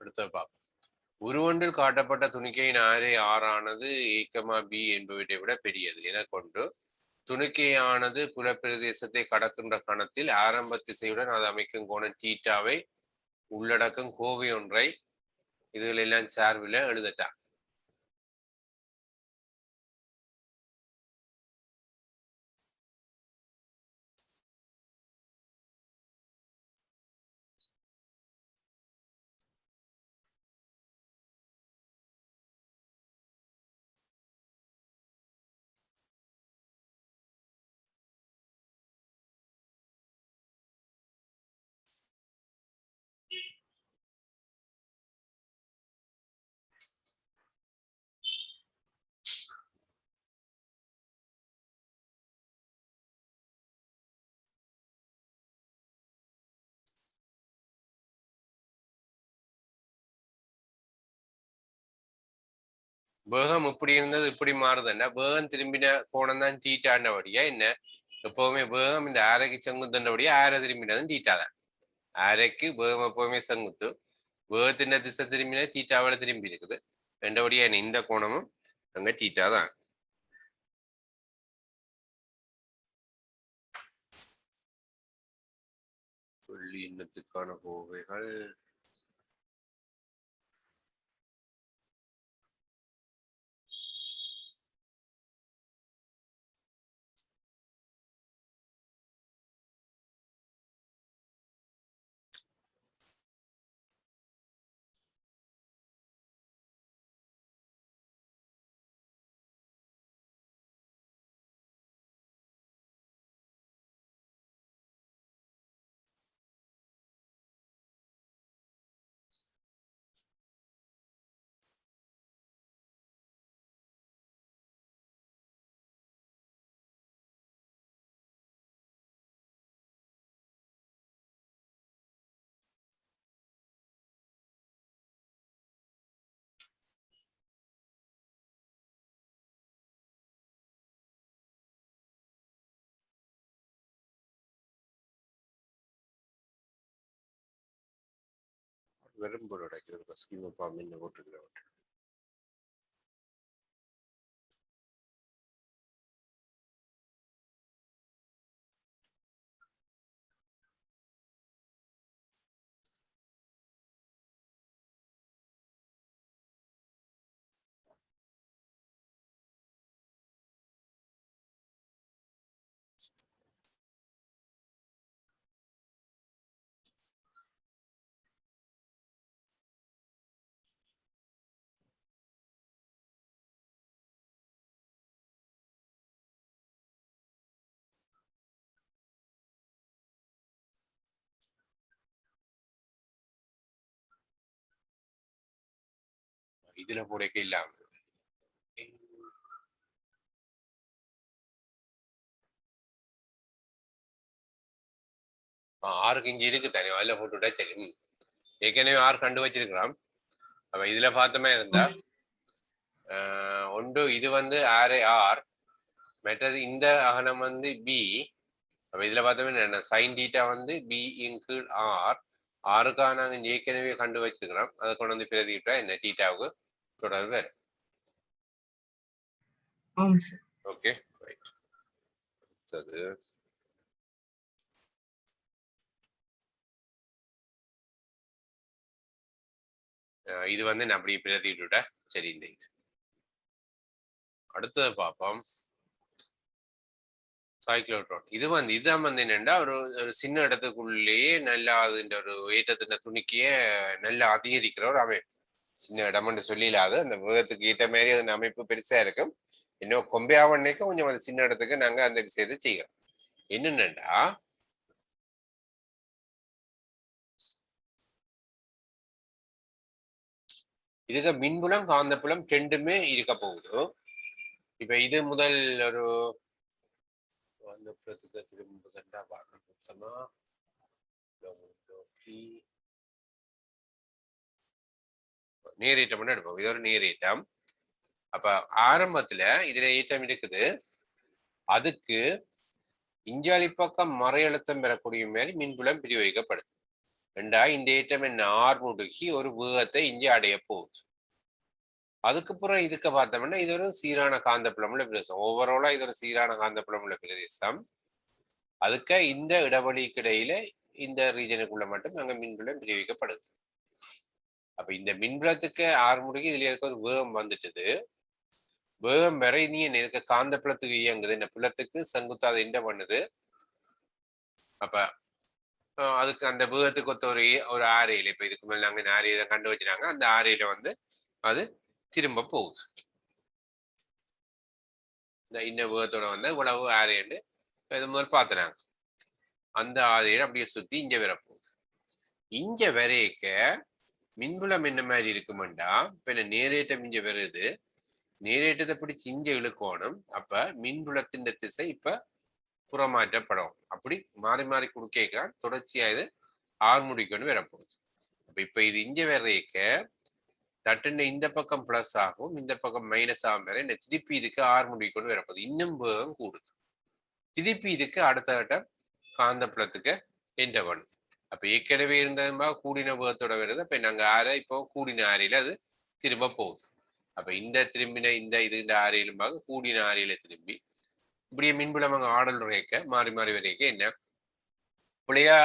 அடுத்த பார்ப்போம். உருவொன்றில் காட்டப்பட்ட துணிக்கையின் ஆரை ஆறானது A,B என்பவற்றை விட பெரியது என கொண்டு துணிக்கையானது புலப்பிரதேசத்தை கடக்கின்ற கணத்தில் ஆரம்ப திசையுடன் அது அமைக்கும் கோணம் தீட்டாவை உள்ளடக்கும் கோவை ஒன்றை இதுகளெல்லாம் சார்பில் எழுதட்டான். வேகம் இப்படி இருந்தது இப்படி மாறுதுன்னா வேகம் திரும்பின கோணம் தான் தீட்டாண்டபடியா என்ன எப்பவுமே வேகம் இந்த ஆரைக்கு செங்குத்துண்டபடியா ஆரை திரும்பினதும் தீட்டா தான். ஆரைக்கு வேகம் எப்பவுமே செங்குத்து. வேகத்தின் திசை திரும்பினா தீட்டாவோட திரும்பி இருக்குது. ரெண்டபடியா என்ன இந்த கோணமும் அங்க தீட்டா தான். புள்ளி இன்னத்துக்கான கோவைகள் வெறும்போடு அடைக்கிறது ஸ்கீம் பாம்பு போட்டுக்கிறோம். இதுல போடக்க இல்லாம ஆறுக்கு இங்க இருக்கு தானே, அதுல போட்டுவிட்டா சரி. ஏற்கனவே ஆறு கண்டு வச்சிருக்கிறோம். அப்ப இதுல பார்த்தோமே இருந்தா ஒன்று இது வந்து ஆர், மற்றது இந்த அகலம் வந்து பி. அப்ப இதுல பார்த்தோமே என்ன, சைன் டீட்டா வந்து பி இன்கீழ் ஆர். ஆறுக்காக நாங்கள் ஏற்கனவே கண்டு வச்சிருக்கிறோம். அதை கொண்டு வந்து பிரதிட்டா என்ன டீட்டாவுக்கு தொடர்பு வேறு. Okay right. அடுத்தது இது வந்து நான் அப்படி பிரதிட்டுட்ட சரி. இந்த இது அடுத்தது பார்ப்போம். சைக்ளோட்ரான் இது வந்து இதான் வந்து என்னென்னா ஒரு சின்ன இடத்துக்குள்ளேயே நல்லா அதுன்ற ஒரு ஏற்றத்தின் துணிக்கையே நல்லா அதிகரிக்கிற ஒரு அமைப்பு. சின்ன இடம்னு சொல்லிடாது, அந்த வேகத்துக்கு ஏற்ற மாதிரி அதன் அமைப்பு பெருசா இருக்கும். இன்னும் கொம்பையாவன்னைக்கு கொஞ்சம் அந்த சின்ன இடத்துக்கு நாங்க அந்த விஷயத்தை செய்கிறோம். என்னென்னண்டா இதுக்கு மின்புலம் காந்தப்புலம் ரெண்டுமே இருக்க போகுது. இப்ப இது முதல் ஒரு காந்தப்புலத்துக்கு திரும்புதண்டா பார்க்கணும். நேரேற்றம் எடுப்போம். இது ஒரு நேரேற்றம். அப்ப ஆரம்பத்துல இதுல ஏற்றம் இருக்குது, அதுக்கு இஞ்சாலி பக்கம் மறையழுத்தம் பெறக்கூடிய மாதிரி மின்புலம் பிரிவகிக்கப்படுது. ரெண்டா இந்த ஏற்றம் என்ன ஆர் முடுக்கி ஒரு வேகத்தை இஞ்சி அடைய போகுது. அதுக்கப்புறம் இதுக்கு பார்த்தோம்னா இது ஒரு சீரான காந்தப்புலமுள்ள பிரதேசம். ஓவராலா இது ஒரு சீரான காந்தப்புலமுள்ள பிரதேசம். அதுக்கு இந்த இடைவெளிக்கு இடையில இந்த ரீஜனுக்குள்ள மட்டும் அங்க மின்புலம் பிரிவிக்கப்படுது. அப்ப இந்த மின்புலத்துக்கு ஆறு முடுக்கி இதுல இருக்க ஒரு வேகம் வந்துட்டுது. வேகம் வரை நீ இருக்க காந்தப்புலத்துக்கு இயங்குது, இந்த புலத்துக்கு செங்குத்தாக என்ன பண்ணுது. அப்ப அதுக்கு அந்த வேகத்துக்கு ஒத்த ஒரு ஆரையில, இப்ப இதுக்கு மேல நாங்க ஆரையை கண்டு வச்சுட்டாங்க, அந்த ஆரையில வந்து அது திரும்ப போகுது. இந்த இன்ன வேகத்தோட வந்து இவ்வளவு ஆரையண்டு இது முதல் பார்த்துனாங்க. அந்த ஆரையில அப்படியே சுத்தி இங்க வரப்போகுது. இங்க வரைக்க மின்புலம் என்ன மாதிரி இருக்குமெண்டா, இப்ப என்ன நேரேற்றம் இங்க வருது, நேரேற்றத்தை பிடிச்சி இங்க இழுக்கணும். அப்ப மின்புலத்தின் திசை இப்ப புறமாற்றப்படும். அப்படி மாறி மாறி கொடுக்க தொடர்ச்சியா இது ஆறு முடிக்கணும் வரப்போகுது. இப்ப இது இங்க வரைக்க தட்டுன்னு இந்த பக்கம் பிளஸ் ஆகும், இந்த பக்கம் மைனஸ் ஆகும் வரை திருப்பி இதுக்கு ஆறு முடிக்கணும் வரப்போகுது. இன்னும் வேகம் கூடுது. திருப்பி இதுக்கு அடுத்த கட்டம் காந்தப்புலத்துக்கு என்ற பண்ணுது. அப்ப ஏற்கனவே இருந்ததுமா கூடின வேகத்தோட வருது. அப்ப நாங்க ஆரை இப்போ கூடின ஆரையில அது திரும்ப போகுது. அப்ப இந்த திரும்பின இந்த இது ஆரையிலுமாக கூடின ஆரையில திரும்பி இப்படியே மின்புலம் அங்க ஆடல் வரைக்க மாறி மாறி வரைக்க என்ன புள்ளையா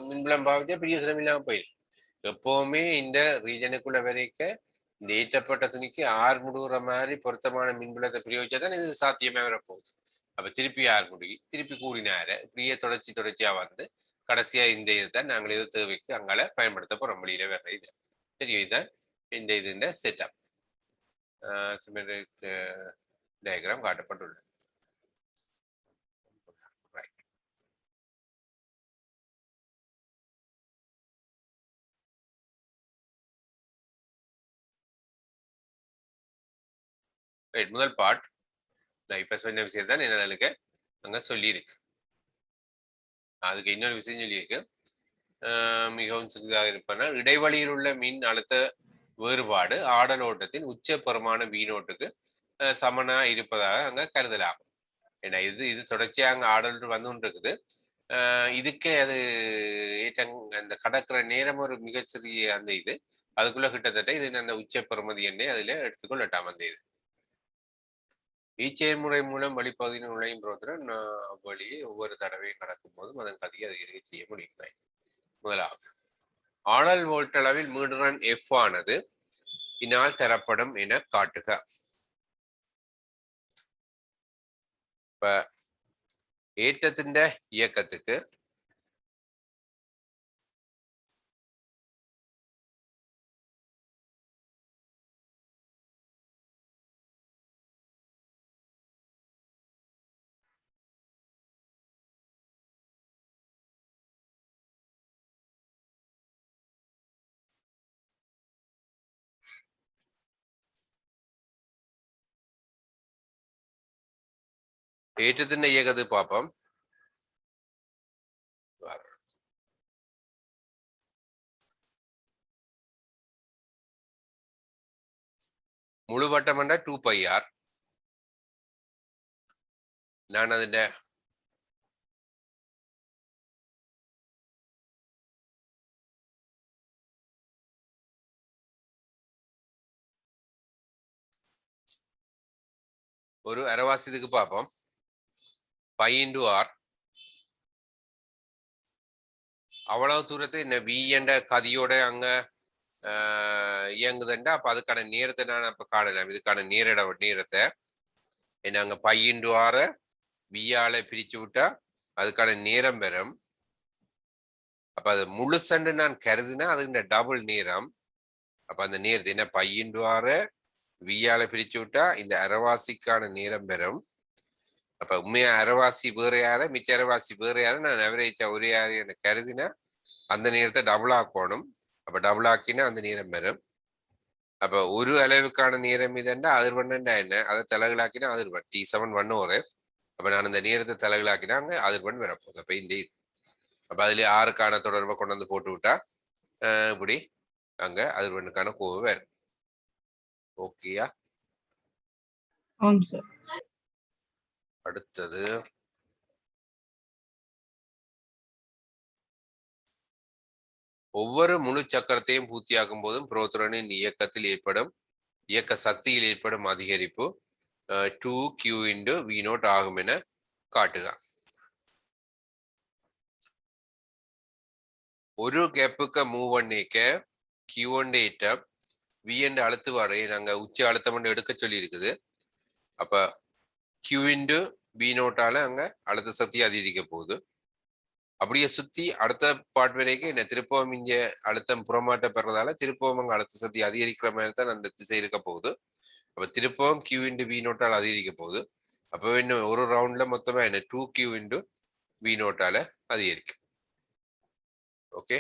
மின்புலம் பாவிச்சா பெரிய சிரமம் இல்லாம போயிடும். எப்பவுமே இந்த ரீஜனுக்குள்ள வரைக்க இந்த ஏற்றப்பட்ட துணிக்கு ஆறு முடுகிற மாதிரி பொருத்தமான மின்புலத்தை பிரயோகிச்சாதான் இது சாத்தியமே வரப்போகுது. அப்ப திருப்பி ஆறு முடுகி திருப்பி கூடின ஆரை இப்படியே தொடர்ச்சியா வந்து கடைசியா இந்த இதுதான் நாங்கள் இது தேவைக்கு அங்கால பயன்படுத்த போறோம். வெளியில வேற இது தெரியும். இதுதான் இந்த இதுன்ற செட்டப் சிமெட்ரிக் டயக்ராம் காட்டப்பட்டுள்ளது. முதல் பார்ட் இப்ப சொன்ன விஷயம் தான் என்ன அங்க சொல்லியிருக்கு. அதுக்கு இன்னொரு விஷயம் சொல்லியிருக்கு, மிகவும் சிறிதாக இருப்பன இடைவெளியில் உள்ள மின் அழுத்த வேறுபாடு ஆடல் ஓட்டத்தின் உச்ச பெருமான வீணோட்டுக்கு சமனா இருப்பதாக அங்க கருதலாம். ஏன்னா இது தொடர்ச்சியா அங்க ஆடல் வந்து கொண்டு இருக்குது. இதுக்கே அது அந்த கடக்கிற நேரம் ஒரு மிகச்சிறிய அந்த இது அதுக்குள்ள கிட்டத்தட்ட இது அந்த உச்ச பெறுமதி எண்ணை அதுல எடுத்துக்கொள்ளட்டாம் அந்த இது இச்செயல்முறை மூலம் வழிப்பகுதியின் நுழையும் புரோத்திரன் வழியை ஒவ்வொரு தடவையும் கடக்கும் போதும் அதன் கதியை அதிகரிக்க செய்ய முடியும். முதலாவது ஆனல் வோல்ட் அளவில் மீடுரன் எஃப் ஆனது இனால் தரப்படும் என காட்டுக. இப்ப ஏற்றத்தின் இயக்கத்துக்கு ஏற்றத்தின் இயக்கத்து பார்ப்போம். முழு வட்டம் 2πr. நான் അതിന്റെ ஒரு அரைவாசியத்துக்கு பார்ப்போம். π × r அவ்வளவு தூரத்தை இந்த v என்ற கதியோட அங்க இயங்குதுண்டா அப்ப அதுக்கான நேரத்தை நான் அப்ப காணலாம். இதுக்கான நேரத்தை என்ன அங்க π × r v பிரிச்சு விட்டா அதுக்கான நேரம் பெறும். அப்ப அது முழுசண்டு நான் கருதுனா அது இந்த டபுள் நேரம். அப்ப அந்த நேரத்தை என்ன π × r v பிரிச்சு விட்டா இந்த அரைவாசிக்கான நேரம் பெறும். அப்ப உண்மையா அரைவாசி வேற யார மிச்ச அரைவாசி வேற யாரு நான் அவரேஜா ஒரே யாரு எனக்கு கருதினா அந்த நேரத்தை டபுள் ஆக்கணும். அப்ப டபுள் ஆக்கினா அந்த நேரம் பெறும். அப்ப ஒரு அளவுக்கான நேரம் இதண்டா அதிர்வெண்ணா என்ன அதை தலைகளாக்கினா அதிர்வெண் T7 1 அப்ப நான் அந்த நேரத்தை தலைகளாக்கினா அங்க அதிர்வெண் வரப்போகுது. அப்ப இந்த இது அப்ப அதுல 6க்கான தொடர்பை கொண்டு வந்து போட்டு விட்டா இப்படி அங்க அதிர்வெண்ணுக்கான கோவு வேறு. ஓகேயா? அடுத்தது ஒவ்வொரு முழு சக்கரத்தையும் பூர்த்தியாக்கும் போதும் புரோத்திரனின் இயக்கத்தில் ஏற்படும் இயக்க சக்தியில் ஏற்படும் அதிகரிப்பு 2q × v0 ஆகும் என காட்டுக. ஒரு கேப்புக்கு மூவ் பண்ணிக்க q1 ஏற்றம் v என்ற அழுத்து வரை நாங்க உச்ச அழுத்தம் எடுக்க சொல்லி இருக்குது. அப்ப q × v0 அங்க அழுத்த சக்தி அதிகரிக்க போகுது. அப்படியே சுத்தி அடுத்த பாட் வரைக்கும் என்ன திருப்பவும் இங்க அழுத்தம் புறமாட்ட பெறதால திருப்பவும் அங்க அழுத்த சக்தி அதிகரிக்கிற மாதிரி தான் அந்த திசை இருக்க போகுது. அப்ப திருப்பவும் q × v0 அதிகரிக்க போகுது. அப்ப இன்னும் ஒரு ரவுண்ட்ல மொத்தமா என்ன 2q × v0 அதிகரிக்கும். Okay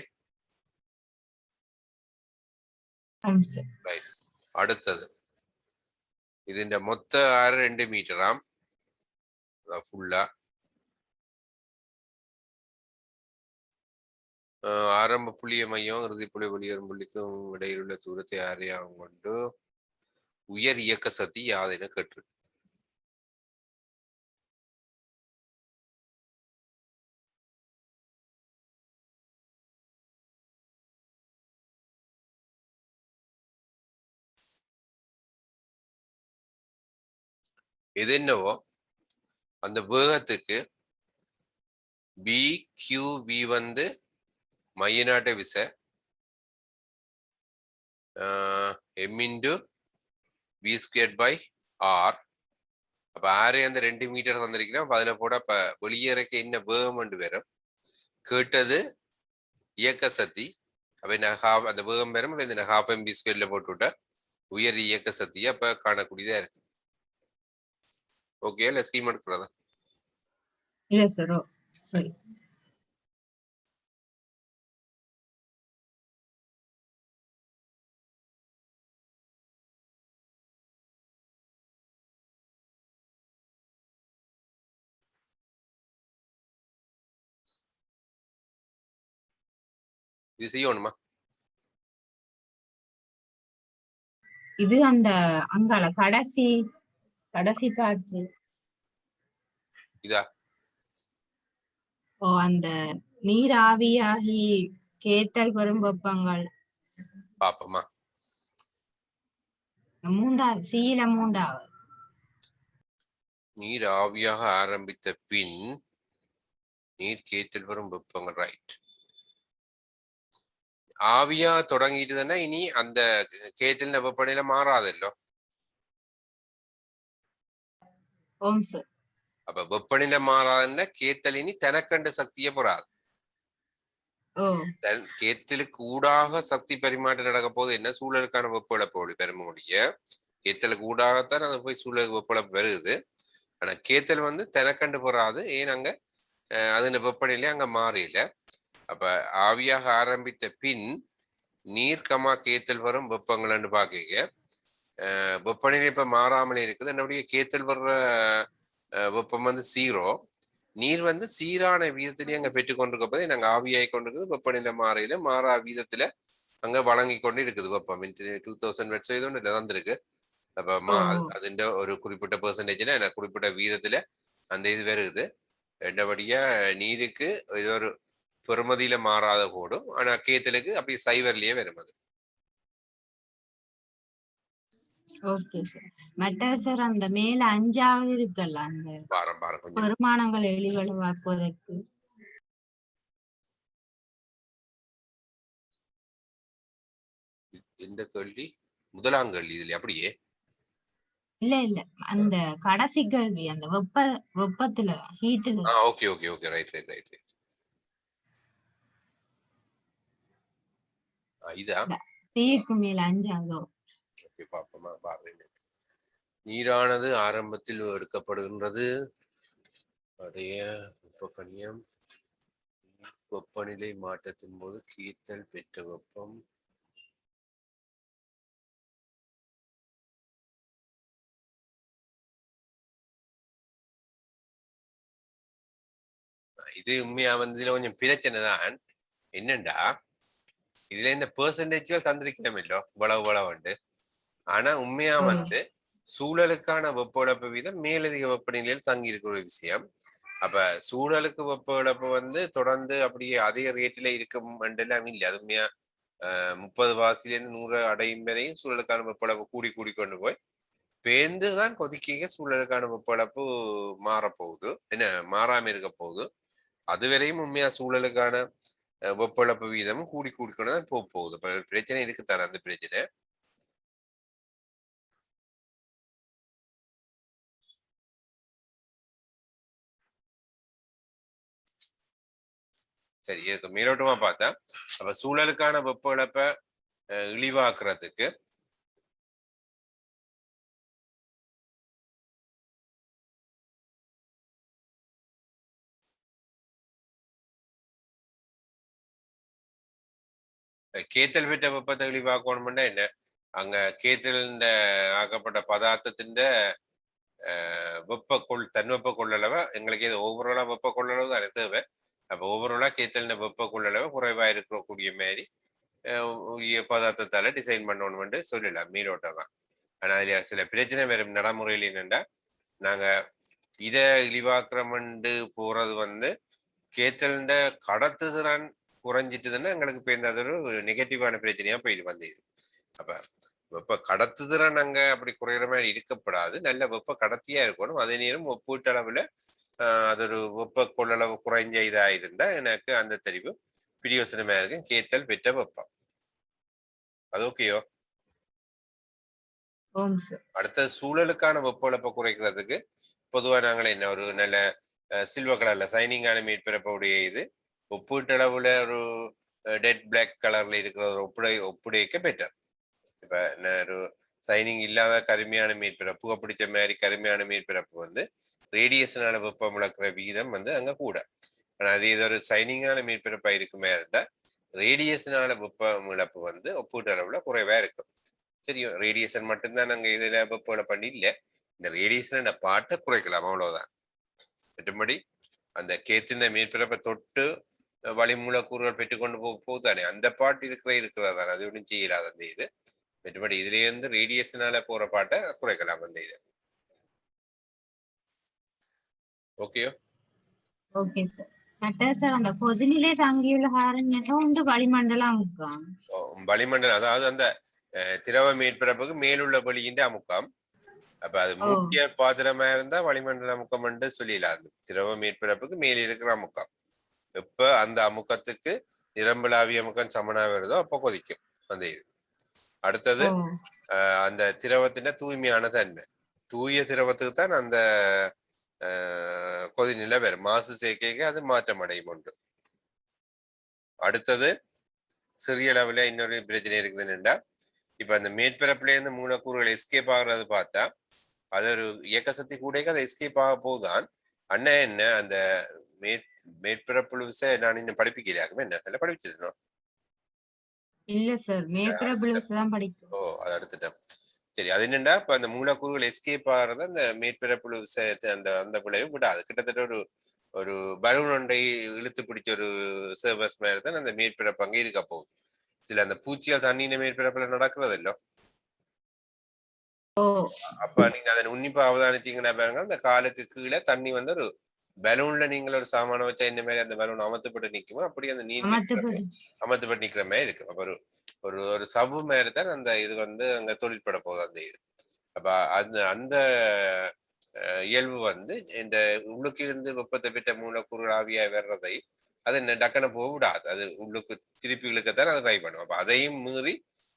right. அடுத்தது இதுண்ட மொத்த 2 மீட்டராம் ஃபுல்லா ஆரம்ப புள்ளிய மையம் இறுதி புள்ளி வெளியேறும் புள்ளிக்கும் இடையில் உள்ள தூரத்தை அறியாமல் கொண்டு உயர் இயக்க சக்தி யாதென கேட்டு. இது என்னவோ அந்த வேகத்துக்கு BQV வந்து மைய நாட்ட விசை m × v²/r. அப்ப ஆரே அந்த 2 மீட்டர் தந்திருக்கீங்கன்னா அப்ப அதுல போட அப்ப வெளியேறக்க என்ன வேகம் கொண்டு வரும் கேட்டது இயக்க சக்தி. அப்ப என்ன அந்த வேகம் பெறும். இந்த 12 mv² போட்டு விட்டா உயர் இயக்க சக்தியை அப்ப காணக்கூடியதா இருக்கு. ஓகே இல்ல ஸ்கீம் எடுக்கிறதா? இல்ல சார். சரி. இது செய்யணுமா? இது அந்த அங்கால கடைசி பாட்டு இதா ஓ அந்த நீர் ஆவியாகி கேத்தல் வரும் வெப்பங்கள் பாப்போமா. மூன்றாவது சீல மூன்றாவது. நீர் ஆவியாக ஆரம்பித்த பின் நீர் கேத்தில் வரும் வெப்பங்கள். ரைட். ஆவியா தொடங்கிட்டுதானே இனி அந்த கேத்தில் வெப்பநிலை மாறாதல்லோ. ஓம் சார். அப்ப வெப்பநிலை மாறாதுன்னா கேத்தல் இனி தனக்கண்ட சக்தியை போறாது. கேத்தலுக்கு ஊடாக சக்தி பரிமாற்றம் நடக்க போது என்ன சூழலுக்கான வெப்ப இழப்பு பெரும முடிய கேத்தலுக்கு ஊடாகத்தான் அது போய் சூழலுக்கு வெப்ப இழப்பு வருது. ஆனா கேத்தல் வந்து தனக்கண்டு போறாது. ஏன் அங்க அது வெப்பநிலை அங்க மாறில. அப்ப ஆவியாக ஆரம்பித்த பின் நீர்க்கமா கேத்தல் வரும் வெப்பங்கள்னு பாக்க வெப்பநிலை இப்ப மாறாமலே இருக்குது. என்னுடைய கேத்தல் வர்ற வெப்பம் வந்து 0. நீர் வந்து சீரான வீதத்திலேயே அங்க பெற்றுக்கொண்டிருக்கப்போது நாங்க ஆவியாகி கொண்டிருக்குது. வெப்பநிலை மாறையில மாறா வீதத்துல அங்க வழங்கி கொண்டு இருக்குது வெப்பம். 2000 வெட்ஸ் இது ஒன்று நடந்திருக்கு. அப்ப அதுன்ற ஒரு குறிப்பிட்ட பெர்சன்டேஜ்ல எனக்கு குறிப்பிட்ட வீதத்துல அந்த இது வருது. ரெண்டபடியா நீருக்கு இது ஒரு பெருமதியில மாறாத கூடும். ஆனா கேத்தலுக்கு அப்படி சைவர்லயே வரும் அது. Okay sir. மற்ற சார் அந்த மேல 5வது இருக்குல்ல அந்த பெருமானங்கள் எளிவளவாக்குவதற்கு எந்த கேள்வி? முதலாம் கேள்வி இதுல அப்படியே இல்ல அந்த கடைசி கேள்வி அந்த வெப்பத்துல ஹீட்ல. Okay okay okay right right right right. இதா தீக்கு மேல 5ஆவதோ. ஓகே பாப்போமா பாருங்க. நீரானது ஆரம்பத்தில் எடுக்கப்படுகின்றது. அடைய வெப்பக்கணியம் வெப்பநிலை மாற்றத்தின் போது கீத்தல் பெற்ற வெப்பம் இது உண்மையா வந்து இதுல கொஞ்சம் பிரச்சனை தான். என்னண்டா இதுல இந்த பெர்சன்டேஜ்கள் தந்திருக்கணும் இல்லோ இவ்வளவு உண்டு. ஆனா உண்மையா வந்து சூழலுக்கான வெப்ப இழப்பு வீதம் மேலதிக வெப்பநிலையில் தங்கி இருக்கிற ஒரு விஷயம். அப்ப சூழலுக்கு வெப்ப இழப்பு வந்து தொடர்ந்து அப்படியே அதிக ரேட்டில இருக்கும் எல்லாம் இல்லை. அது உண்மையா 30 100 அடையும் வரையும் சூழலுக்கான வெப்ப இழப்பு கூடி கூடி கொண்டு போய் பேர்ந்துதான் கொதிக்க சூழலுக்கான வெப்ப இழப்பு மாறப்போகுது. என்ன மாறாம இருக்க போகுது. அதுவரையும் உண்மையா சூழலுக்கான வெப்ப இழப்பு வீதமும் கூடி கூடிக்கொண்டுதான் போகுது. பிரச்சனை இருக்குத்தானே அந்த பிரச்சனை. சரி மேலோட்டமா பார்த்தா அப்ப சூழலுக்கான வெப்ப இழப்ப இழிவாக்குறதுக்கு கேத்தல் பெற்ற வெப்பத்தை இழிவாக்கணும்னா என்ன அங்க கேத்தல் ஆக்கப்பட்ட பதார்த்தத்தின் தன்வெப்ப கொள்ளளவை எங்களுக்கு இது ஓவராலா வெப்ப கொள்ளளவு தானே தேவை. அப்ப ஓவராலா கேத்தல் வெப்ப கொள்ளளவு குறைவா இருக்கக்கூடிய மாதிரி பதார்த்தத்தால டிசைன் பண்ணணும்னு சொல்லலாம் மீனோட்டமா. ஆனா அதுல சில பிரச்சனை வரும் நடைமுறையில் என்னண்டா நாங்க இதை இழிவாக்குறோம்னு போறது வந்து கேத்தல்ட கடத்துதிறன் குறைஞ்சிட்டுதுன்னா எங்களுக்கு இப்போ அது ஒரு நெகட்டிவான பிரச்சனையா போயிட்டு வந்தது. அப்ப வெப்ப கடத்துதிறன் அங்க அப்படி குறையிற மாதிரி இருக்கப்படாது. நல்ல வெப்ப கடத்தியா இருக்கணும். அதே நேரம் ஒப்பீட்டளவுல அது ஒரு வெப்ப கொள்ளளவு குறைஞ்ச இதா இருந்தா எனக்கு அந்த தெரிவு பிரியோசனமா இருக்கு. கேத்தல் பெற்ற வெப்பம் அது ஓகேயோ. அடுத்த சூழலுக்கான வெப்ப இழப்பை குறைக்கிறதுக்கு பொதுவா நாங்கள் என்ன ஒரு நல்ல சில்வர் கலர்ல சைனிங்கான மேற்பரப்புடைய இது ஒப்பீட்டளவுல ஒரு டெட் பிளாக் கலர்ல இருக்கிற ஒரு ஒப்புடைக்க பெட்டர். இப்ப ஒரு சைனிங் இல்லாத கருமையான மேற்பரப்பு பிடிச்ச மாதிரி கருமையான மேற்பரப்பு வந்து ரேடியேஷனான வெப்பம் இழக்கிற வீதம் வந்து அங்க கூட. ஆனா அது இது ஒரு சைனிங்கான மேற்பரப்பா இருக்குமே இருந்தா ரேடியேஷனான வெப்பம் இழப்பு வந்து ஒப்பீட்டளவுல குறைவா இருக்கும். தெரியும் ரேடியேஷன் மட்டும்தான் நாங்க இதுல வெப்ப இழப்பு இல்லை. இந்த ரேடியேஷன் பாட்டை குறைக்கலாம் அவ்வளவுதான். மற்றபடி அந்த கேத்தின மேற்பரப்பை தொட்டு வளிமூலக்கூறுகள் பெற்றுக்கொண்டு போகுதானே அந்த பாட்டு இருக்கிறதானே அது ஒன்றும் செய்யலாது அந்த இது. மற்றபடி இதுல இருந்து ரேடியேஷனால போற பாட்டை குறைக்கலாம் அந்த இது. Okay okay sir. சார் அந்த கொதினிலே தங்கியுள்ள காரணம் உண்டு வளிமண்டல அமுக்கம். வளிமண்டலம் அதாவது அந்த திரவ மேற்பரப்புக்கு மேலுள்ள வெளியின் அமுக்கம். அப்ப அது மூடிய பாத்திரமா இருந்தா வளிமண்டல அமுக்கம் என்று சொல்லிடலாம். திரவ மேற்பரப்புக்கு மேல் இருக்கிற அமுக்கம். எப்ப அந்த அமுக்கத்துக்கு நிரம்பலாவிய அமுக்கம் சமனா வருதோ அப்ப கொதிக்கும் அந்த இது. அடுத்தது அந்த திரவத்தின் தூய்மையான தன்மை. தூய திரவத்துக்கு தான் அந்த கொதிநிலை வேறு மாசு சேர்க்கைக்கு அது மாற்றம் அடையும் உண்டு. அடுத்தது சிறிய அளவுல இன்னொரு பிரச்சனை இருக்குதுன்னா இப்ப அந்த மேற்பரப்புல இருந்து மூலக்கூறுகள் எஸ்கேப் ஆகுறது பார்த்தா அது ஒரு இயக்க சக்தி கூட அதை எஸ்கேப் ஆக போதுதான் அண்ணா என்ன அந்த மேற்பரப்பு நான் இன்னும் படிப்பிக்கிறாங்க என்ன நல்லா படிச்சிருக்கணும். இல்ல சார் மேற்பரப்பு தான் படிக்கும். ஓ அது அடுத்துட்டேன். சரி அது என்னண்டா இப்ப அந்த மூலக்கூறுகள் எஸ்கேப் ஆகிறது அந்த மேற்பரப்பு அந்த அந்த விளைவு விடாது. கிட்டத்தட்ட ஒரு ஒரு பலூன் ஒன்றை இழுத்து பிடிச்ச ஒரு சர்வஸ் மாதிரி தான் அந்த மேற்பரப்பு அங்கே இருக்க போகுது. சில அந்த பூச்சிகள் தண்ணியின் மேற்பரப்புல நடக்கிறது இல்ல. அப்ப நீங்க அதை உன்னிப்பா அவதானிச்சீங்கன்னா பாருங்க அந்த காலுக்கு கீழே தண்ணி வந்து ஒரு பலூன்ல நீங்கள் ஒரு சாமான வச்சா என்ன மாதிரி அந்த பலூன் அமர்த்தப்பட்டு நிக்குமோ அப்படி அந்த நீர் அமர்த்தப்பட்டு நிக்கிற மாதிரி இருக்கு. அப்ப ஒரு ஒரு சபு மாதிரி தான் அந்த இது வந்து அங்க தொழிற்பட போகுது அந்த இது. அப்ப அந்த அந்த இயல்பு வந்து இந்த உள்ளுக்கு இருந்து வெப்பத்தை பெற்ற மூலக்கூறு ஆவியா வர்றதை அது டக்குன போக விடாது. அது உள்ளுக்கு திருப்பி இழுக்கத்தான் அதை ட்ரை பண்ணும். அப்ப அதையும் மீறி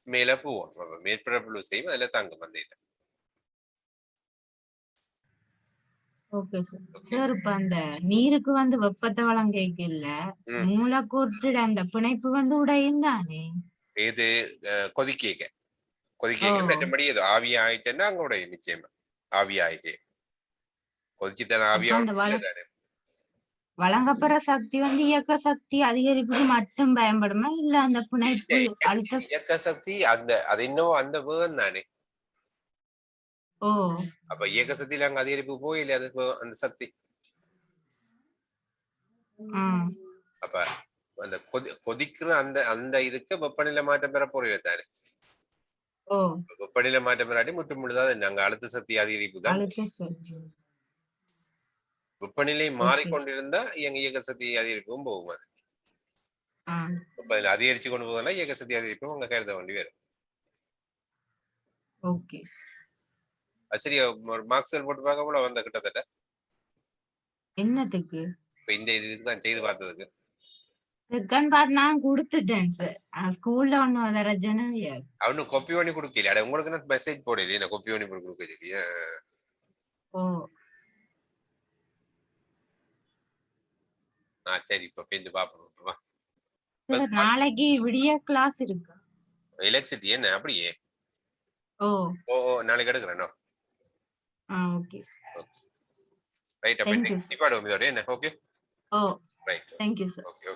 மேல போவோம். மேற்பரப்பு செய்யும் அதுல தங்கும் அந்த இது. Okay sir. சார் இப்ப அந்த நீருக்கு வந்து வெப்பத்தை வழங்க இல்ல மூலக்கூற்று அந்த பிணைப்பு வந்து உடையும் தானே இது கொதிக்க மற்றபடி இது ஆவி ஆயிடுச்சுன்னா அங்க உடையும் நிச்சயமா ஆவி ஆயிக்கே கொதிச்சுட்டான ஆவியா வழங்கப்படுற சக்தி வந்து இயக்க சக்தி அதிகரிப்புக்கு மட்டும் பயன்படுமா இல்ல அந்த பிணைப்பு அழுத்த இயக்க சக்தி அந்த அது இன்னும் அந்த வேகம் தானே. அப்ப இயக்க சக்தியில அங்க அதிகரிப்பு போயில அது அந்த சக்தி. அப்ப அந்த கொதிக்கிற அந்த அந்த இதுக்கு வெப்பநிலை மாற்றம் பெற போறீங்க தானே. வெப்பநிலை மாற்றம் பெறாட்டி முற்று முழுதாக நாங்க அழுத்த சக்தி அதிகரிப்பு தான். வெப்பநிலை மாறிக்கொண்டிருந்தா எங்க இயக்க சக்தி அதிகரிப்பும் போகும். அதிகரிச்சு கொண்டு போதுன்னா இயக்க சக்தி அதிகரிப்பும் உங்க கருத வேண்டி வரும். சரி ஒரு மார்க்ஸ் போட்டு பார்க்க கூட வந்த கிட்டத்தட்ட என்னத்துக்கு இப்ப இந்த இதுக்கு தான் செய்து பார்த்ததுக்கு நான் கொடுத்துட்டேன் சார் ஸ்கூல்ல ஒண்ணு வேற அவனு காப்பி பண்ணி கொடுக்கல உங்களுக்கு மெசேஜ் போடல நான் காப்பி பண்ணி கொடுக்க. சரி இப்ப பேருந்து பாப்போம். நாளைக்கு விடிய கிளாஸ் இருக்கு எலக்ட்ரிசிட்டி என்ன அப்படியே. ஓ நாளைக்கு எடுக்கிறேன். ஓகே ரைட் அப்ப டிபார்ட்மெண்ட் இதோட என்ன okay right. Thank you sir. Okay.